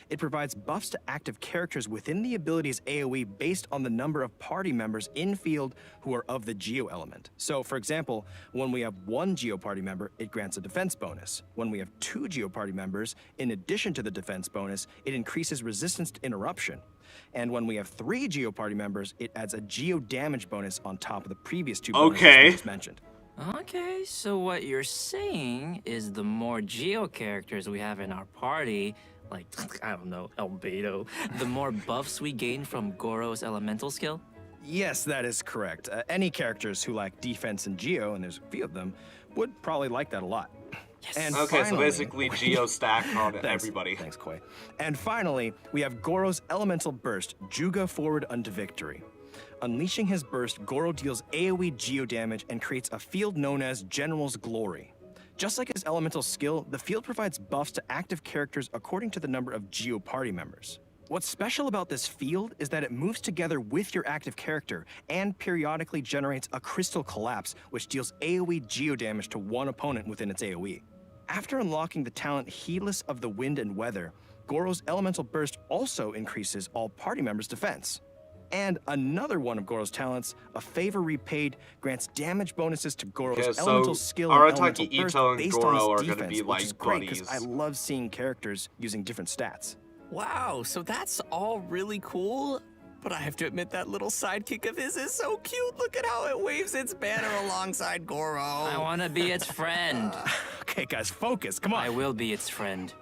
Speaker 17: It provides buffs to active characters within the ability's AoE based on the number of party members in field who are of the Geo element. So, for example, when we have 1 Geo party member, it grants a defense bonus. When we have 2 Geo party members, in addition to the defense bonus, it increases resistance to interruption. And when we have 3 Geo party members, it adds a Geo damage bonus on top of the previous 2 bonuses we just mentioned.
Speaker 2: Okay, so what you're saying is the more Geo characters we have in our party, like, I don't know, Albedo, the more buffs we gain from Goro's elemental skill?
Speaker 17: Yes, that is correct. Any characters who like defense and Geo, and there's a few of them, would probably like that a lot.
Speaker 2: Yes.
Speaker 17: And
Speaker 1: Okay, so
Speaker 17: finally,
Speaker 1: basically Geo stack on
Speaker 17: Thanks.
Speaker 1: everybody.
Speaker 17: Thanks, Koi. And finally, we have Goro's elemental burst, Juga Forward unto Victory. Unleashing his burst, Goro deals AoE Geo damage and creates a field known as General's Glory. Just like his elemental skill, the field provides buffs to active characters according to the number of Geo party members. What's special about this field is that it moves together with your active character and periodically generates a crystal collapse, which deals AoE Geo damage to one opponent within its AoE. After unlocking the talent Heedless of the Wind and Weather, Goro's elemental burst also increases all party members' defense. And another one of Goro's talents, a Favor Repaid, grants damage bonuses to Goro's
Speaker 1: Okay, so
Speaker 17: elemental skill and elemental
Speaker 1: Arataki
Speaker 17: burst
Speaker 1: Ito and
Speaker 17: based
Speaker 1: Goro
Speaker 17: on
Speaker 1: are
Speaker 17: his
Speaker 1: gonna
Speaker 17: defense,
Speaker 1: be,
Speaker 17: which
Speaker 1: like,
Speaker 17: is great because
Speaker 1: buddies.
Speaker 17: I love seeing characters using different stats.
Speaker 7: Wow, so that's all really cool, but I have to admit that little sidekick of his is so cute. Look at how it waves its banner alongside Goro.
Speaker 2: I want to be its friend.
Speaker 17: Okay, guys, focus. Come on.
Speaker 2: I will be its friend.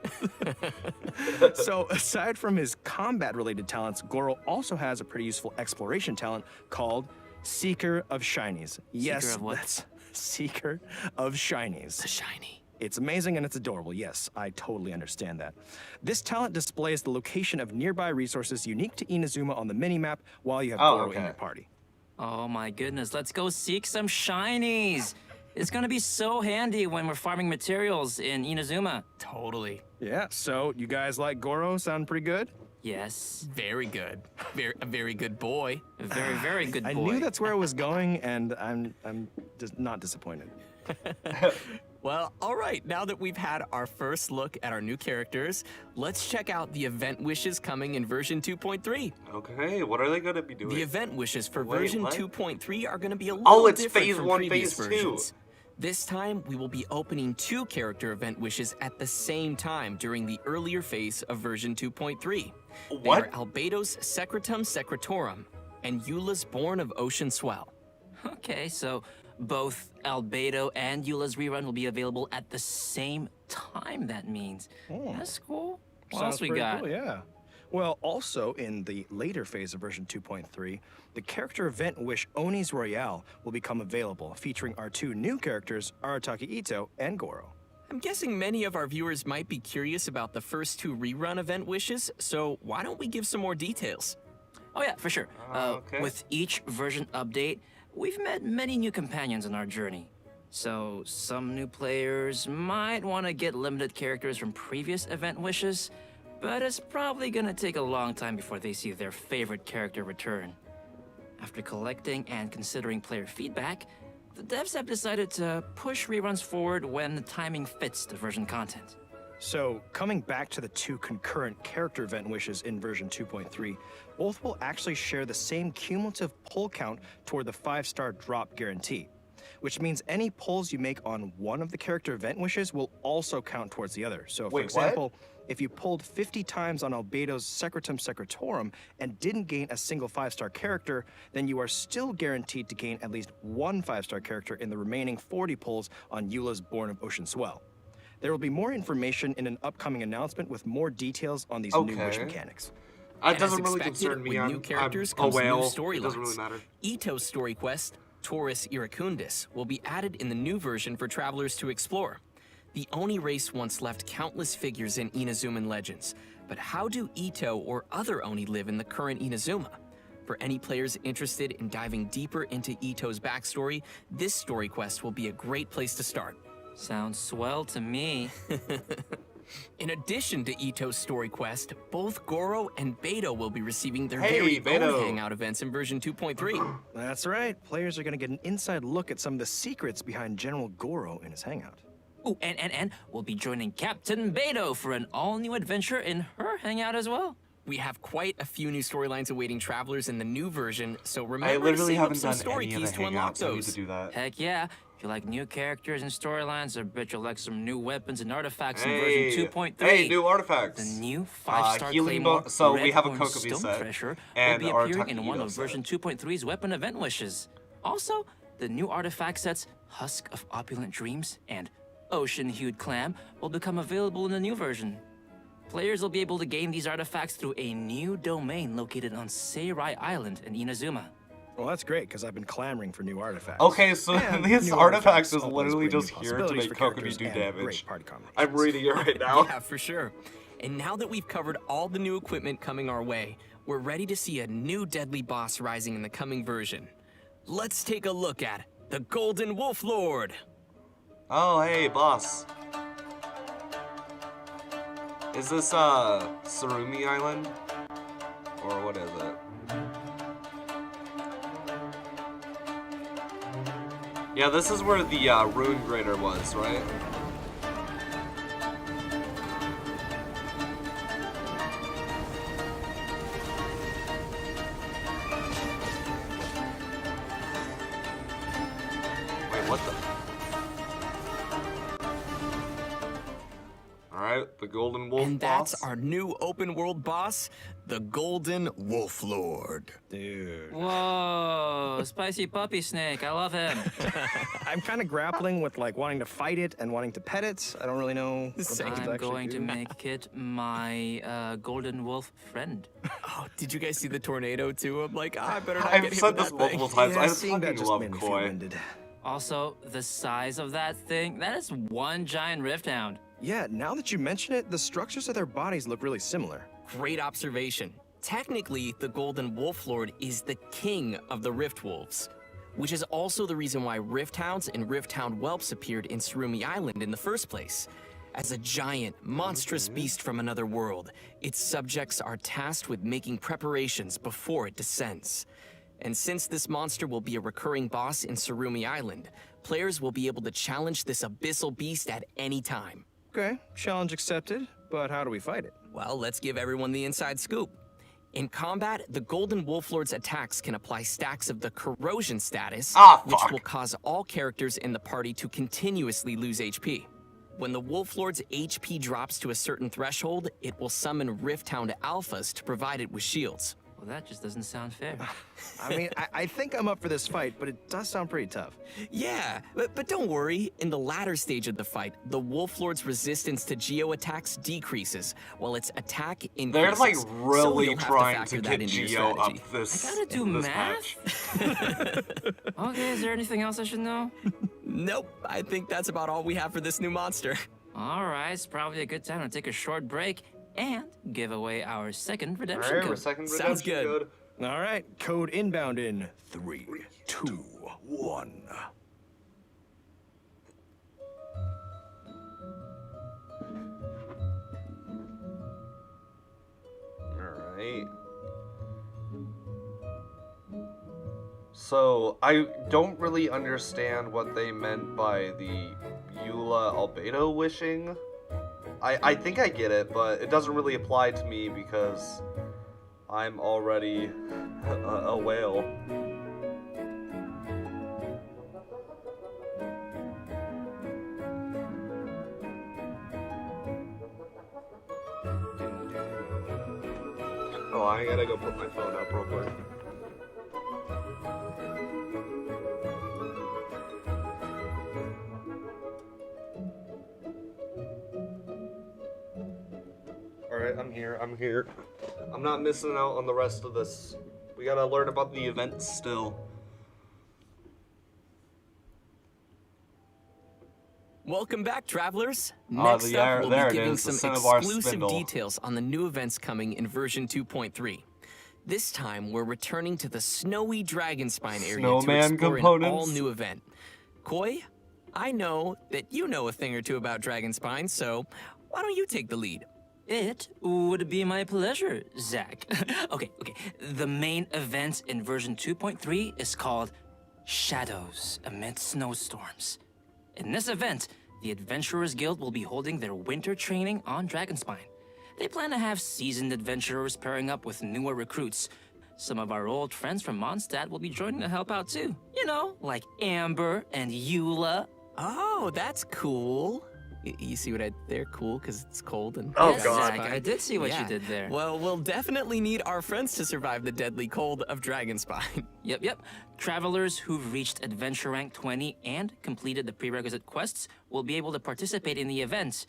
Speaker 17: So, aside from his combat-related talents, Goro also has a pretty useful exploration talent called Seeker of Shinies. Yes,
Speaker 2: Seeker of what?
Speaker 17: that's Seeker of Shinies.
Speaker 2: The shiny.
Speaker 17: It's amazing and it's adorable, yes, I totally understand that. This talent displays the location of nearby resources unique to Inazuma on the minimap while you have Goro in your party.
Speaker 2: Oh my goodness, let's go seek some shinies. It's gonna be so handy when we're farming materials in Inazuma.
Speaker 7: Totally.
Speaker 17: Yeah, so you guys like Goro? Sound pretty good?
Speaker 2: Yes.
Speaker 7: Very good. A very good boy.
Speaker 2: A very, very good boy.
Speaker 17: I knew that's where I was going, and I'm just not disappointed.
Speaker 7: Well, all right, now that we've had our first look at our new characters, let's check out the event wishes coming in version 2.3.
Speaker 1: Okay, what are they gonna be doing?
Speaker 7: The event wishes for
Speaker 1: Wait,
Speaker 7: version
Speaker 1: what?
Speaker 7: 2.3 are going to be a little
Speaker 1: Oh, it's
Speaker 7: different
Speaker 1: phase
Speaker 7: from
Speaker 1: 1,
Speaker 7: previous
Speaker 1: phase 2.
Speaker 7: versions. This time, we will be opening 2 character event wishes at the same time during the earlier phase of version 2.3.
Speaker 1: What?
Speaker 7: They are Albedo's Secretum Secretorum and Eula's Born of Ocean Swell.
Speaker 2: Okay, so both Albedo and Eula's rerun will be available at the same time, that means. That's cool. What
Speaker 17: Sounds
Speaker 2: else we
Speaker 17: pretty
Speaker 2: got?
Speaker 17: cool, yeah. Well, also in the later phase of version 2.3, the character event wish Oni's Royale will become available, featuring our 2 new characters, Arataki Ito and Goro.
Speaker 7: I'm guessing many of our viewers might be curious about the first 2 rerun event wishes, so why don't we give some more details?
Speaker 2: Oh yeah, for sure.
Speaker 1: Okay.
Speaker 2: With each version update, we've met many new companions on our journey. So some new players might want to get limited characters from previous event wishes, but it's probably gonna take a long time before they see their favorite character return. After collecting and considering player feedback, the devs have decided to push reruns forward when the timing fits the version content.
Speaker 17: So, coming back to the 2 concurrent character event wishes in version 2.3, both will actually share the same cumulative pull count toward the 5-star drop guarantee, which means any pulls you make on one of the character event wishes will also count towards the other. So, for
Speaker 1: Wait,
Speaker 17: example, if you pulled 50 times on Albedo's Secretum Secretorum and didn't gain a single 5-star character, then you are still guaranteed to gain at least 1 5-star character in the remaining 40 pulls on Eula's Born of Ocean Swell. There will be more information in an upcoming announcement with more details on these new wish mechanics.
Speaker 1: It doesn't really concern me.
Speaker 7: With new characters
Speaker 1: I'm a
Speaker 7: comes new
Speaker 1: whale.
Speaker 7: storylines.
Speaker 1: It doesn't really matter.
Speaker 7: Ito's story quest, Taurus Iracundus, will be added in the new version for travelers to explore. The Oni race once left countless figures in Inazuman legends, but how do Ito or other Oni live in the current Inazuma? For any players interested in diving deeper into Ito's backstory, this story quest will be a great place to start.
Speaker 2: Sounds swell to me.
Speaker 7: In addition to Ito's story quest, both Goro and Beto will be receiving their
Speaker 1: Hey,
Speaker 7: very
Speaker 1: Beto.
Speaker 7: own hangout events in version 2.3.
Speaker 17: That's right. Players are going to get an inside look at some of the secrets behind General Goro in his hangout.
Speaker 2: Ooh, and we'll be joining Captain Beto for an all-new adventure in her hangout as well.
Speaker 7: We have quite a few new storylines awaiting travelers in the new version, so
Speaker 1: I
Speaker 7: remember to
Speaker 1: literally
Speaker 7: save up
Speaker 1: haven't
Speaker 7: some
Speaker 1: done
Speaker 7: story
Speaker 1: any of
Speaker 7: keys
Speaker 1: the
Speaker 7: to unlock
Speaker 1: hangouts. I need
Speaker 7: those.
Speaker 1: to do that.
Speaker 2: Heck yeah. If you like new characters and storylines, I bet you'll like some new weapons and artifacts in
Speaker 1: Hey,
Speaker 2: version 2.3.
Speaker 1: hey, new artifacts.
Speaker 2: The new 5-star
Speaker 1: healing
Speaker 2: Claymore,
Speaker 1: so we have a
Speaker 2: Redhorn
Speaker 1: Kokomi
Speaker 2: Stone
Speaker 1: set
Speaker 2: Thresher,
Speaker 1: and
Speaker 2: will be
Speaker 1: our
Speaker 2: appearing in one
Speaker 1: Takido
Speaker 2: of
Speaker 1: set.
Speaker 2: version 2.3's weapon event wishes. Also, the new artifact sets Husk of Opulent Dreams and Ocean-Hued Clam will become available in the new version. Players will be able to gain these artifacts through a new domain located on Seirai Island in Inazuma.
Speaker 17: Well, that's great, because I've been clamoring for new artifacts.
Speaker 1: Okay, so
Speaker 17: And
Speaker 1: this
Speaker 17: new
Speaker 1: artifact is
Speaker 17: always
Speaker 1: literally
Speaker 17: bring new
Speaker 1: just here to
Speaker 17: possibilities
Speaker 1: make
Speaker 17: for
Speaker 1: Kokomi
Speaker 17: characters
Speaker 1: do
Speaker 17: and
Speaker 1: damage.
Speaker 17: great party combinations.
Speaker 1: I'm reading it right now.
Speaker 7: Yeah, for sure. And now that we've covered all the new equipment coming our way, we're ready to see a new deadly boss rising in the coming version. Let's take a look at the Golden Wolf Lord.
Speaker 1: Oh, hey, boss. Is this, Surumi Island? Or what is it? Yeah, this is where the, Rune Grader was, right? Wait, what the? Alright, the Golden Wolf
Speaker 7: And
Speaker 1: boss.
Speaker 7: that's our new open world boss, the Golden Wolf Lord.
Speaker 17: Dude.
Speaker 2: Whoa, spicy puppy snake, I love him.
Speaker 17: I'm kind of grappling with like wanting to fight it and wanting to pet it. I don't really know what to
Speaker 2: I'm
Speaker 17: actually
Speaker 2: going
Speaker 17: do.
Speaker 2: to make it my golden wolf friend.
Speaker 7: Oh, did you guys see the tornado too? I'm like, I better not
Speaker 1: I've
Speaker 7: get hit
Speaker 1: said
Speaker 7: with
Speaker 1: this
Speaker 7: that
Speaker 1: multiple
Speaker 7: thing.
Speaker 1: times.
Speaker 17: Yeah,
Speaker 1: I
Speaker 17: seeing that
Speaker 1: fucking
Speaker 17: just
Speaker 1: love
Speaker 17: made me feel
Speaker 1: Koi.
Speaker 17: winded.
Speaker 2: Also, the size of that thing, that is one giant rift hound.
Speaker 17: Yeah, now that you mention it, the structures of their bodies look really similar.
Speaker 7: Great observation. Technically, the Golden Wolf Lord is the king of the Rift Wolves, which is also the reason why Rift Hounds and Rift Hound whelps appeared in Surumi Island in the first place. As a giant, monstrous beast from another world, its subjects are tasked with making preparations before it descends. And since this monster will be a recurring boss in Surumi Island, players will be able to challenge this abyssal beast at any time.
Speaker 17: Okay, challenge accepted, but how do we fight it?
Speaker 7: Well, let's give everyone the inside scoop. In combat, the Golden Wolf Lord's attacks can apply stacks of the corrosion status, which will cause all characters in the party to continuously lose HP. When the Wolf Lord's HP drops to a certain threshold, it will summon Rift Hound Alphas to provide it with shields.
Speaker 2: Well, that just doesn't sound fair.
Speaker 17: I mean, I think I'm up for this fight, but it does sound pretty tough.
Speaker 7: Yeah, but don't worry. In the latter stage of the fight, the Wolf Lord's resistance to Geo attacks decreces, while its attack increases.
Speaker 1: They're like
Speaker 7: So
Speaker 1: really
Speaker 7: you'll have
Speaker 1: trying
Speaker 7: factor
Speaker 1: to
Speaker 7: that
Speaker 1: get
Speaker 7: into your
Speaker 1: Geo up
Speaker 7: strategy.
Speaker 1: this.
Speaker 2: I gotta do
Speaker 1: in this
Speaker 2: math?
Speaker 1: match.
Speaker 2: Okay, is there anything else I should know?
Speaker 7: Nope, I think that's about all we have for this new monster.
Speaker 2: Alright, it's probably a good time to take a short break and give away our second redemption
Speaker 1: Alright,
Speaker 2: code.
Speaker 1: our second
Speaker 7: Sounds
Speaker 1: redemption
Speaker 7: good.
Speaker 1: code.
Speaker 17: All right, code inbound in 3, 2, 1.
Speaker 1: Alright. So, I don't really understand what they meant by the Eula Albedo wishing. I think I get it, but it doesn't really apply to me because I'm already a whale. Oh, I gotta go put my phone up real quick. Alright, I'm here. I'm not missing out on the rest of this. We gotta learn about the events still.
Speaker 7: Welcome back, travelers.
Speaker 1: Oh,
Speaker 7: Next up, we'll
Speaker 1: there
Speaker 7: be
Speaker 1: it
Speaker 7: giving
Speaker 1: is, the
Speaker 7: some
Speaker 1: Cinnabar
Speaker 7: exclusive
Speaker 1: Spindle.
Speaker 7: details on the new events coming in version 2.3. This time, we're returning to the snowy Dragonspine area
Speaker 1: Snowman
Speaker 7: to explore
Speaker 1: components?
Speaker 7: an all-new event. Koi, I know that you know a thing or two about Dragonspine, so why don't you take the lead?
Speaker 2: It would be my pleasure, Zach. Okay. The main event in version 2.3 is called Shadows Amid Snowstorms. In this event, the Adventurers Guild will be holding their winter training on Dragonspine. They plan to have seasoned adventurers pairing up with newer recruits. Some of our old friends from Mondstadt will be joining to help out too. You know, like Amber and Eula.
Speaker 7: Oh, that's cool. You see what I... They're cool because it's cold and...
Speaker 1: Oh,
Speaker 2: Yes,
Speaker 1: God.
Speaker 2: Zach, I did see what you did there.
Speaker 7: Well, we'll definitely need our friends to survive the deadly cold of Dragonspine.
Speaker 2: Yep. Travelers who've reached Adventure Rank 20 and completed the prerequisite quests will be able to participate in the event.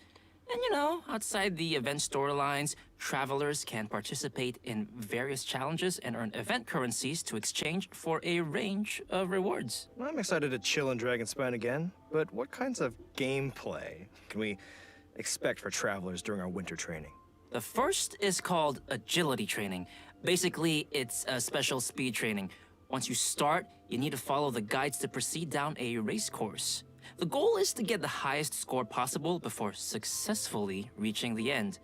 Speaker 2: And you know, outside the event storylines, travelers can participate in various challenges and earn event currencies to exchange for a range of rewards.
Speaker 17: I'm excited to chill in Dragonspine again, but what kinds of gameplay can we expect for travelers during our winter training?
Speaker 2: The first is called Agility Training. Basically, it's a special speed training. Once you start, you need to follow the guides to proceed down a race course. The goal is to get the highest score possible before successfully reaching the end.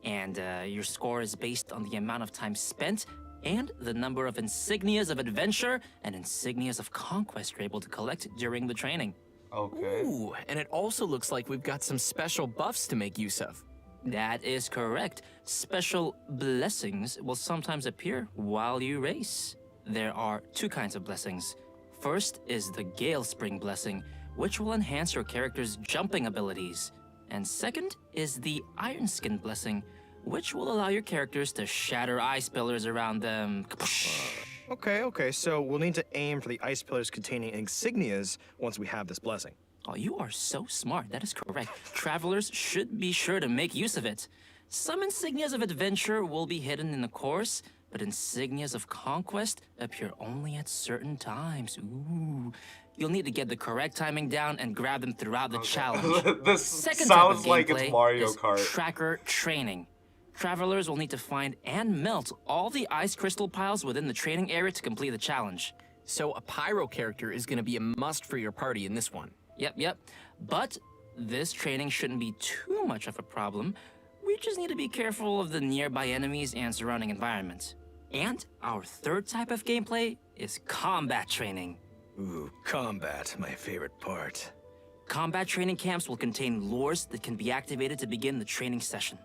Speaker 2: And your score is based on the amount of time spent and the number of insignias of adventure and insignias of conquest you're able to collect during the training.
Speaker 1: Okay.
Speaker 7: Ooh, and it also looks like we've got some special buffs to make use of.
Speaker 2: That is correct. Special blessings will sometimes appear while you race. There are two kinds of blessings. First is the Gale Spring Blessing, which will enhance your character's jumping abilities. And second is the Iron Skin Blessing, which will allow your characters to shatter ice pillars around them.
Speaker 17: Okay, so we'll need to aim for the ice pillars containing insignias once we have this blessing.
Speaker 2: Oh, you are so smart. That is correct. Travelers should be sure to make use of it. Some insignias of adventure will be hidden in the course, but insignias of conquest appear only at certain times. Ooh. You'll need to get the correct timing down and grab them throughout the challenge.
Speaker 1: This
Speaker 2: Second
Speaker 1: sounds
Speaker 2: type of
Speaker 1: like
Speaker 2: gameplay
Speaker 1: it's Mario
Speaker 2: is
Speaker 1: Kart.
Speaker 2: tracker training. Travelers will need to find and melt all the ice crystal piles within the training area to complete the challenge.
Speaker 7: So a pyro character is going to be a must for your party in this one.
Speaker 2: Yep. But this training shouldn't be too much of a problem. We just need to be careful of the nearby enemies and surrounding environment. And our third type of gameplay is combat training.
Speaker 17: Ooh, combat, my favorite part.
Speaker 2: Combat training camps will contain lures that can be activated to begin the training session.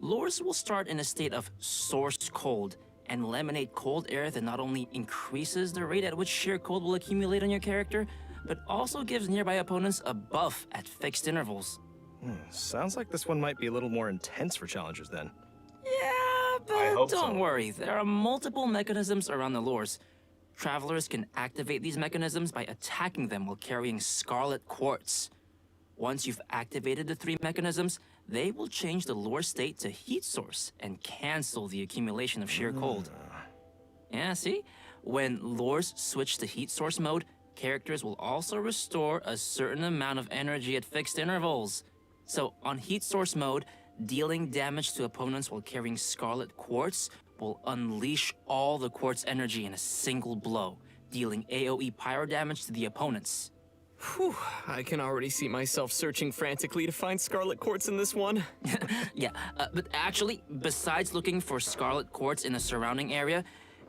Speaker 2: Lures will start in a state of source cold and will emanate cold air that not only increases the rate at which sheer cold will accumulate on your character, but also gives nearby opponents a buff at fixed intervals.
Speaker 17: Sounds like this one might be a little more intense for challengers then.
Speaker 2: Yeah, but don't worry. There are multiple mechanisms around the lures. Travelers can activate these mechanisms by attacking them while carrying Scarlet Quartz. Once you've activated the three mechanisms, they will change the lure state to heat source and cancel the accumulation of sheer cold. Yeah, see? When lures switch to heat source mode, characters will also restore a certain amount of energy at fixed intervals. So on heat source mode, dealing damage to opponents while carrying Scarlet Quartz will unleash all the quartz energy in a single blow, dealing AoE pyro damage to the opponents.
Speaker 7: Whew, I can already see myself searching frantically to find Scarlet Quartz in this one.
Speaker 2: Yeah, but actually, besides looking for Scarlet Quartz in a surrounding area,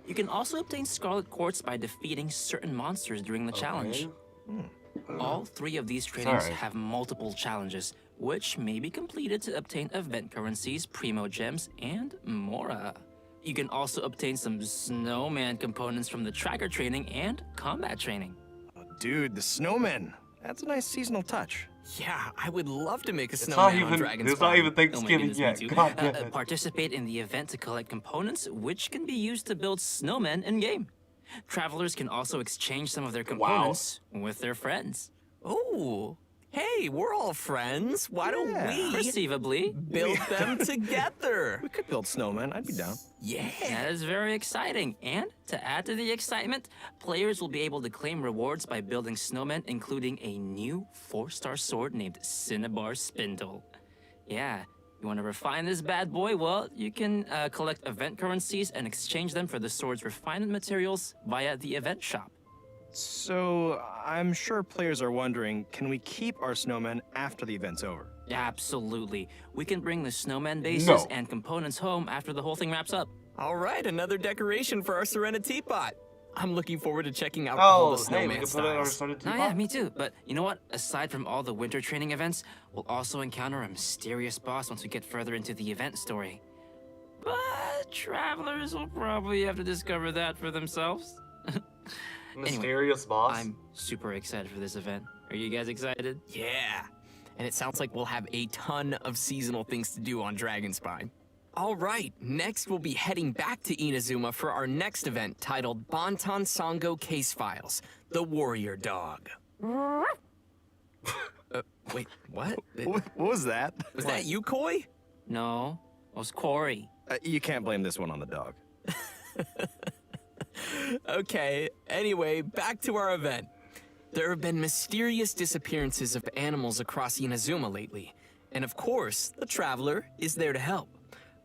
Speaker 2: you can also obtain Scarlet Quartz by defeating certain monsters during the challenge. All three of these trainings have multiple challenges, which may be completed to obtain event currencies, primo gems, and more. You can also obtain some snowman components from the tracker training and combat training.
Speaker 17: Dude, the snowmen. That's a nice seasonal touch.
Speaker 7: Yeah, I would love to make a snowman on Dragonspine.
Speaker 1: It's not even Thanksgiving yet. God damn it.
Speaker 2: Participate in the event to collect components, which can be used to build snowmen in-game. Travelers can also exchange some of their components with their friends.
Speaker 7: Oh, hey, we're all friends. Why don't we
Speaker 2: perceivably
Speaker 7: build them together?
Speaker 17: We could build snowmen. I'd be down.
Speaker 7: Yeah.
Speaker 2: That is very exciting. And to add to the excitement, players will be able to claim rewards by building snowmen, including a new 4-star sword named Cinnabar Spindle. Yeah, you want to refine this bad boy? Well, you can collect event currencies and exchange them for the sword's refinement materials via the event shop.
Speaker 17: So, I'm sure players are wondering, can we keep our snowmen after the event's over?
Speaker 2: Absolutely. We can bring the snowman bases and components home after the whole thing wraps up.
Speaker 7: All right, another decoration for our Serena teapot. I'm looking forward to checking out all the
Speaker 1: hey, we
Speaker 7: snowman
Speaker 1: can put it in our
Speaker 7: styles.
Speaker 1: started
Speaker 2: Oh yeah, me too. But you know what? Aside from all the winter training events, we'll also encounter a mysterious boss once we get further into the event story. But travelers will probably have to discover that for themselves.
Speaker 1: Mysterious boss?
Speaker 2: I'm super excited for this event. Are you guys excited?
Speaker 7: Yeah. And it sounds like we'll have a ton of seasonal things to do on Dragonspine. All right, next we'll be heading back to Inazuma for our next event titled Bantan Sango Case Files, The Warrior Dog. Wait, what?
Speaker 17: What was that?
Speaker 7: Was that you, Koi?
Speaker 2: No, it was Corey.
Speaker 17: You can't blame this one on the dog.
Speaker 7: Okay, anyway, back to our event. There have been mysterious disappearances of animals across Inazuma lately, and of course, the Traveler is there to help.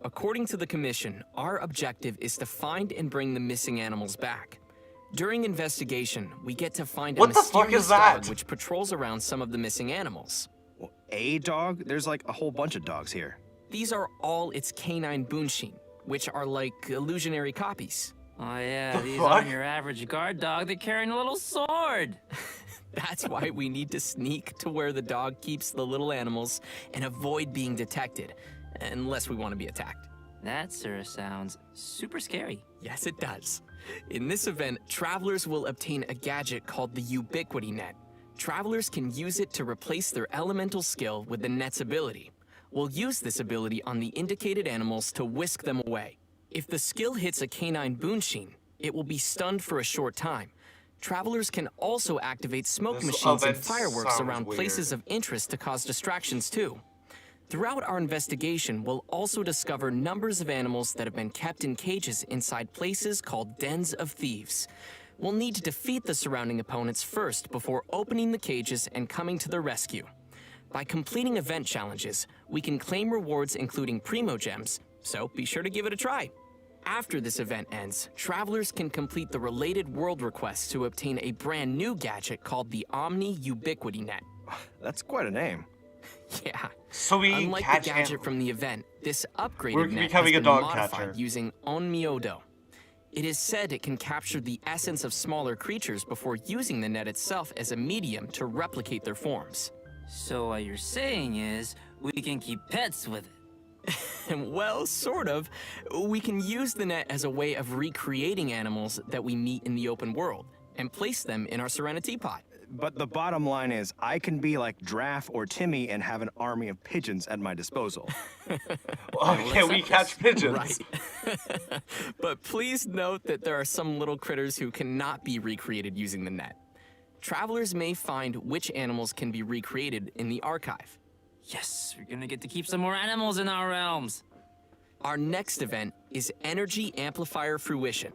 Speaker 7: According to the Commission, our objective is to find and bring the missing animals back. During investigation, we get to find a mysterious dog which patrols around some of the missing animals.
Speaker 17: Well, a dog? There's like a whole bunch of dogs here.
Speaker 7: These are all its canine bunshin, which are like illusionary copies.
Speaker 2: Oh yeah, these aren't your average guard dog. They're carrying a little sword.
Speaker 7: That's why we need to sneak to where the dog keeps the little animals and avoid being detected, unless we want to be attacked.
Speaker 2: That, sir, sounds super scary.
Speaker 7: Yes, it does. In this event, travelers will obtain a gadget called the Ubiquity Net. Travelers can use it to replace their elemental skill with the net's ability. We'll use this ability on the indicated animals to whisk them away. If the skill hits a canine bunshin, it will be stunned for a short time. Travelers can also activate smoke machines and fireworks around places of interest to cause distractions too. Throughout our investigation, we'll also discover numbers of animals that have been kept in cages inside places called dens of thieves. We'll need to defeat the surrounding opponents first before opening the cages and coming to their rescue. By completing event challenges, we can claim rewards including Primo Gems, so be sure to give it a try. After this event ends, travelers can complete the related world requests to obtain a brand new gadget called the Omni Ubiquity Net.
Speaker 17: That's quite a name.
Speaker 7: Yeah.
Speaker 1: So we
Speaker 7: Unlike
Speaker 1: catch
Speaker 7: the gadget from the event, this upgraded
Speaker 1: We're
Speaker 7: net has
Speaker 1: becoming a
Speaker 7: been
Speaker 1: dog
Speaker 7: modified
Speaker 1: catcher.
Speaker 7: using Onmyodo. It is said it can capture the essence of smaller creatures before using the net itself as a medium to replicate their forms.
Speaker 2: So what you're saying is, we can keep pets with it.
Speaker 7: Well, sort of. We can use the net as a way of recreating animals that we meet in the open world and place them in our Serenity Pot.
Speaker 17: But the bottom line is, I can be like Draff or Timmy and have an army of pigeons at my disposal.
Speaker 1: Okay, we catch pigeons.
Speaker 7: Right. But please note that there are some little critters who cannot be recreated using the net. Travelers may find which animals can be recreated in the archive.
Speaker 2: Yes, we're gonna get to keep some more animals in our realms.
Speaker 7: Our next event is Energy Amplifier Fruition.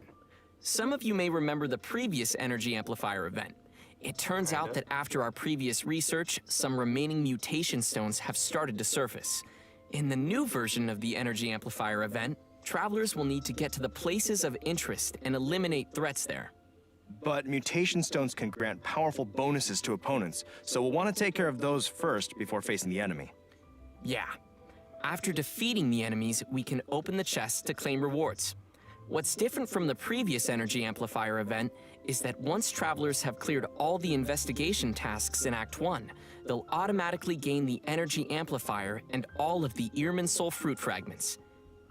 Speaker 7: Some of you may remember the previous Energy Amplifier event. It turns out that after our previous research, some remaining mutation stones have started to surface. In the new version of the Energy Amplifier event, travelers will need to get to the places of interest and eliminate threats there.
Speaker 17: But mutation stones can grant powerful bonuses to opponents, so we'll want to take care of those first before facing the enemy.
Speaker 7: Yeah. After defeating the enemies, we can open the chests to claim rewards. What's different from the previous Energy Amplifier event is that once travelers have cleared all the investigation tasks in Act 1, they'll automatically gain the Energy Amplifier and all of the Earman Soul Fruit fragments.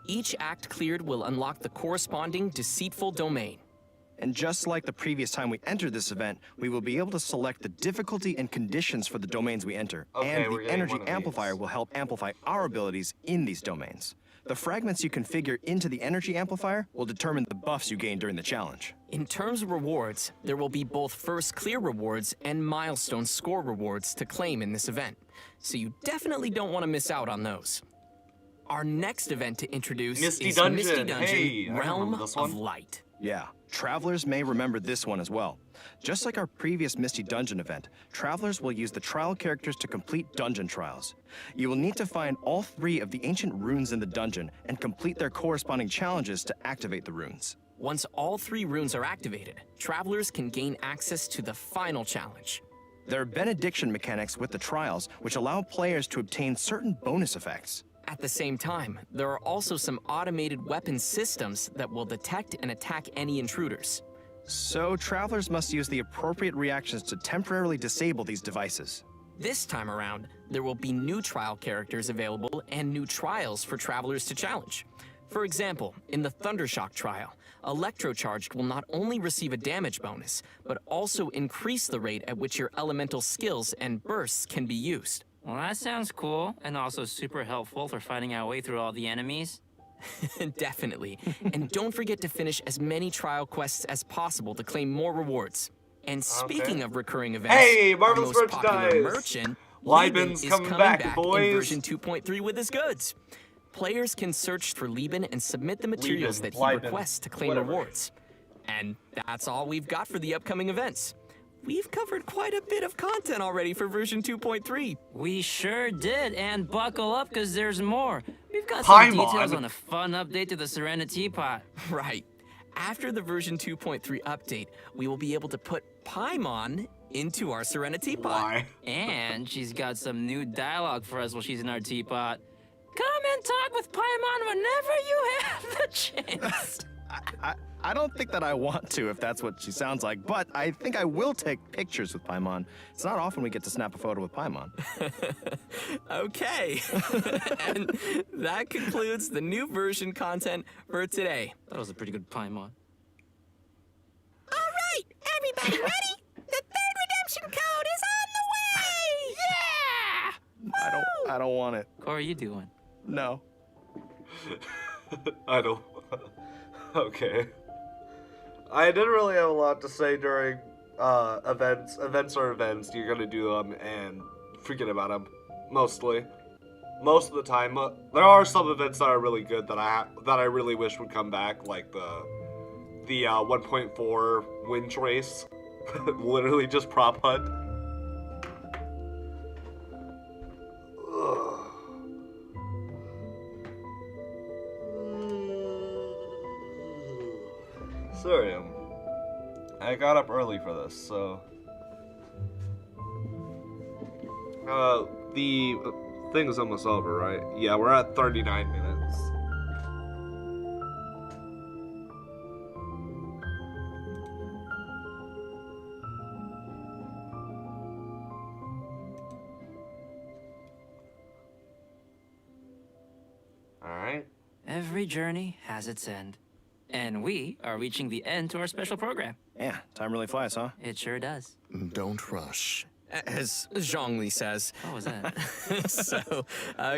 Speaker 7: Each act cleared will unlock the corresponding deceitful domain.
Speaker 17: And just like the previous time we entered this event, we will be able to select the difficulty and conditions for the domains we enter,
Speaker 1: Okay,
Speaker 17: and
Speaker 1: we're
Speaker 17: the
Speaker 1: getting
Speaker 17: energy
Speaker 1: one of
Speaker 17: amplifier
Speaker 1: these.
Speaker 17: will help amplify our abilities in these domains. The fragments you configure into the energy amplifier will determine the buffs you gain during the challenge.
Speaker 7: In terms of rewards, there will be both first clear rewards and milestone score rewards to claim in this event, so you definitely don't want to miss out on those. Our next event to introduce
Speaker 1: Misty
Speaker 7: is
Speaker 1: Dungeon.
Speaker 7: Misty Dungeon,
Speaker 1: Hey, I
Speaker 7: Realm
Speaker 1: remember this
Speaker 7: of
Speaker 1: one.
Speaker 7: Light.
Speaker 17: Yeah, travelers may remember this one as well. Just like our previous Misty Dungeon event, travelers will use the trial characters to complete dungeon trials. You will need to find all 3 of the ancient runes in the dungeon and complete their corresponding challenges to activate the runes.
Speaker 7: Once all 3 runes are activated, travelers can gain access to the final challenge.
Speaker 17: There are benediction mechanics with the trials, which allow players to obtain certain bonus effects.
Speaker 7: At the same time, there are also some automated weapon systems that will detect and attack any intruders.
Speaker 17: So travelers must use the appropriate reactions to temporarily disable these devices.
Speaker 7: This time around, there will be new trial characters available and new trials for travelers to challenge. For example, in the Thundershock trial, Electrocharged will not only receive a damage bonus, but also increase the rate at which your elemental skills and bursts can be used.
Speaker 2: Well, that sounds cool, and also super helpful for fighting our way through all the enemies.
Speaker 7: Definitely. And don't forget to finish as many trial quests as possible to claim more rewards. And speaking of recurring events,
Speaker 1: Hey,
Speaker 7: our
Speaker 1: Marvel's
Speaker 7: most popular
Speaker 1: merchandise!
Speaker 7: merchant,
Speaker 1: Liben's
Speaker 7: is
Speaker 1: coming back, boys.
Speaker 7: in version 2.3 with his goods. Players can search for Liben and submit the materials that he requests to claim rewards. And that's all we've got for the upcoming events. We've covered quite a bit of content already for version 2.3.
Speaker 2: We sure did, and buckle up because there's more. We've got some details on a fun update to the Serenity Pot.
Speaker 7: Right. After the version 2.3 update, we will be able to put Paimon into our Serenity Pot.
Speaker 2: And she's got some new dialogue for us while she's in our teapot. Come and talk with Paimon whenever you have the chance.
Speaker 17: I don't think that I want to, if that's what she sounds like, but I think I will take pictures with Paimon. It's not often we get to snap a photo with Paimon.
Speaker 7: Okay. And that concludes the new version content for today.
Speaker 2: That was a pretty good Paimon.
Speaker 12: All right, everybody ready? The third redemption code is on the way! Yeah!
Speaker 17: I don't want it.
Speaker 2: How are you doing?
Speaker 17: No.
Speaker 1: I don't. Okay. I didn't really have a lot to say during events. Events are events. You're gonna do them and forget about them. Mostly. Most of the time. There are some events that are really good that I really wish would come back, like the 1.4 wind race. Literally just prop hunt. Ugh. Sorry, I got up early for this, so... the thing is almost over, right? Yeah, we're at 39 minutes. Alright.
Speaker 2: Every journey has its end. And we are reaching the end to our special program.
Speaker 17: Yeah, time really flies, huh?
Speaker 2: It sure does.
Speaker 6: Don't rush.
Speaker 7: As Zhongli says.
Speaker 2: What was that?
Speaker 7: So,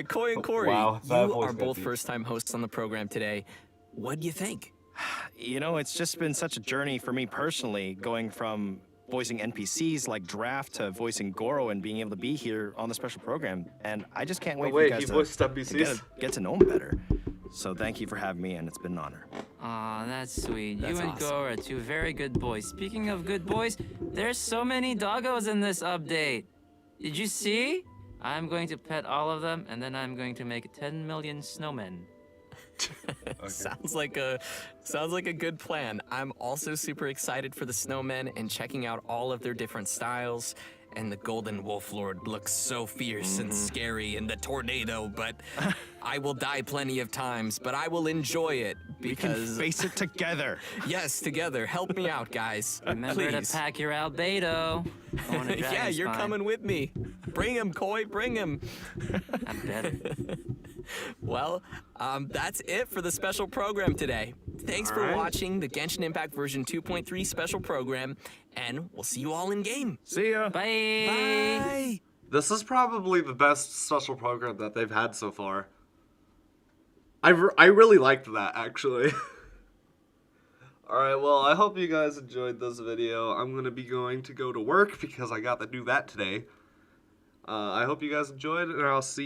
Speaker 7: Koi and Corey,
Speaker 1: Wow,
Speaker 7: you are both first-time hosts on the program today. What do you think?
Speaker 17: You know, it's just been such a journey for me personally, going from voicing NPCs like Draft to voicing Goro and being able to be here on the special program. And I just can't wait for you guys to get to know him better. So thank you for having me, and it's been an honor.
Speaker 2: Aw, that's sweet.
Speaker 7: That's
Speaker 2: you and
Speaker 7: awesome.
Speaker 2: Go are two very good boys. Speaking of good boys, there's so many doggos in this update. Did you see? I'm going to pet all of them, and then I'm going to make 10 million snowmen.
Speaker 7: Sounds like a good plan. I'm also super excited for the snowmen and checking out all of their different styles. And the Golden Wolf Lord looks so fierce and scary in the tornado, but I will die plenty of times, but I will enjoy it because...
Speaker 17: We can face it together.
Speaker 7: Yes, together. Help me out, guys.
Speaker 2: Remember
Speaker 7: Please.
Speaker 2: to pack your albedo.
Speaker 7: Yeah, you're coming with me. Bring him, Koi, bring him.
Speaker 2: I'm better.
Speaker 7: Well, that's it for the special program today. Thanks for watching the Genshin Impact version 2.3 special program, and we'll see you all in game.
Speaker 17: See ya.
Speaker 2: Bye.
Speaker 7: Bye.
Speaker 1: This is probably the best special program that they've had so far. I really liked that, actually. Alright, well, I hope you guys enjoyed this video. I'm going to be going to go to work because I got to do that today. I hope you guys enjoyed it, and I'll see you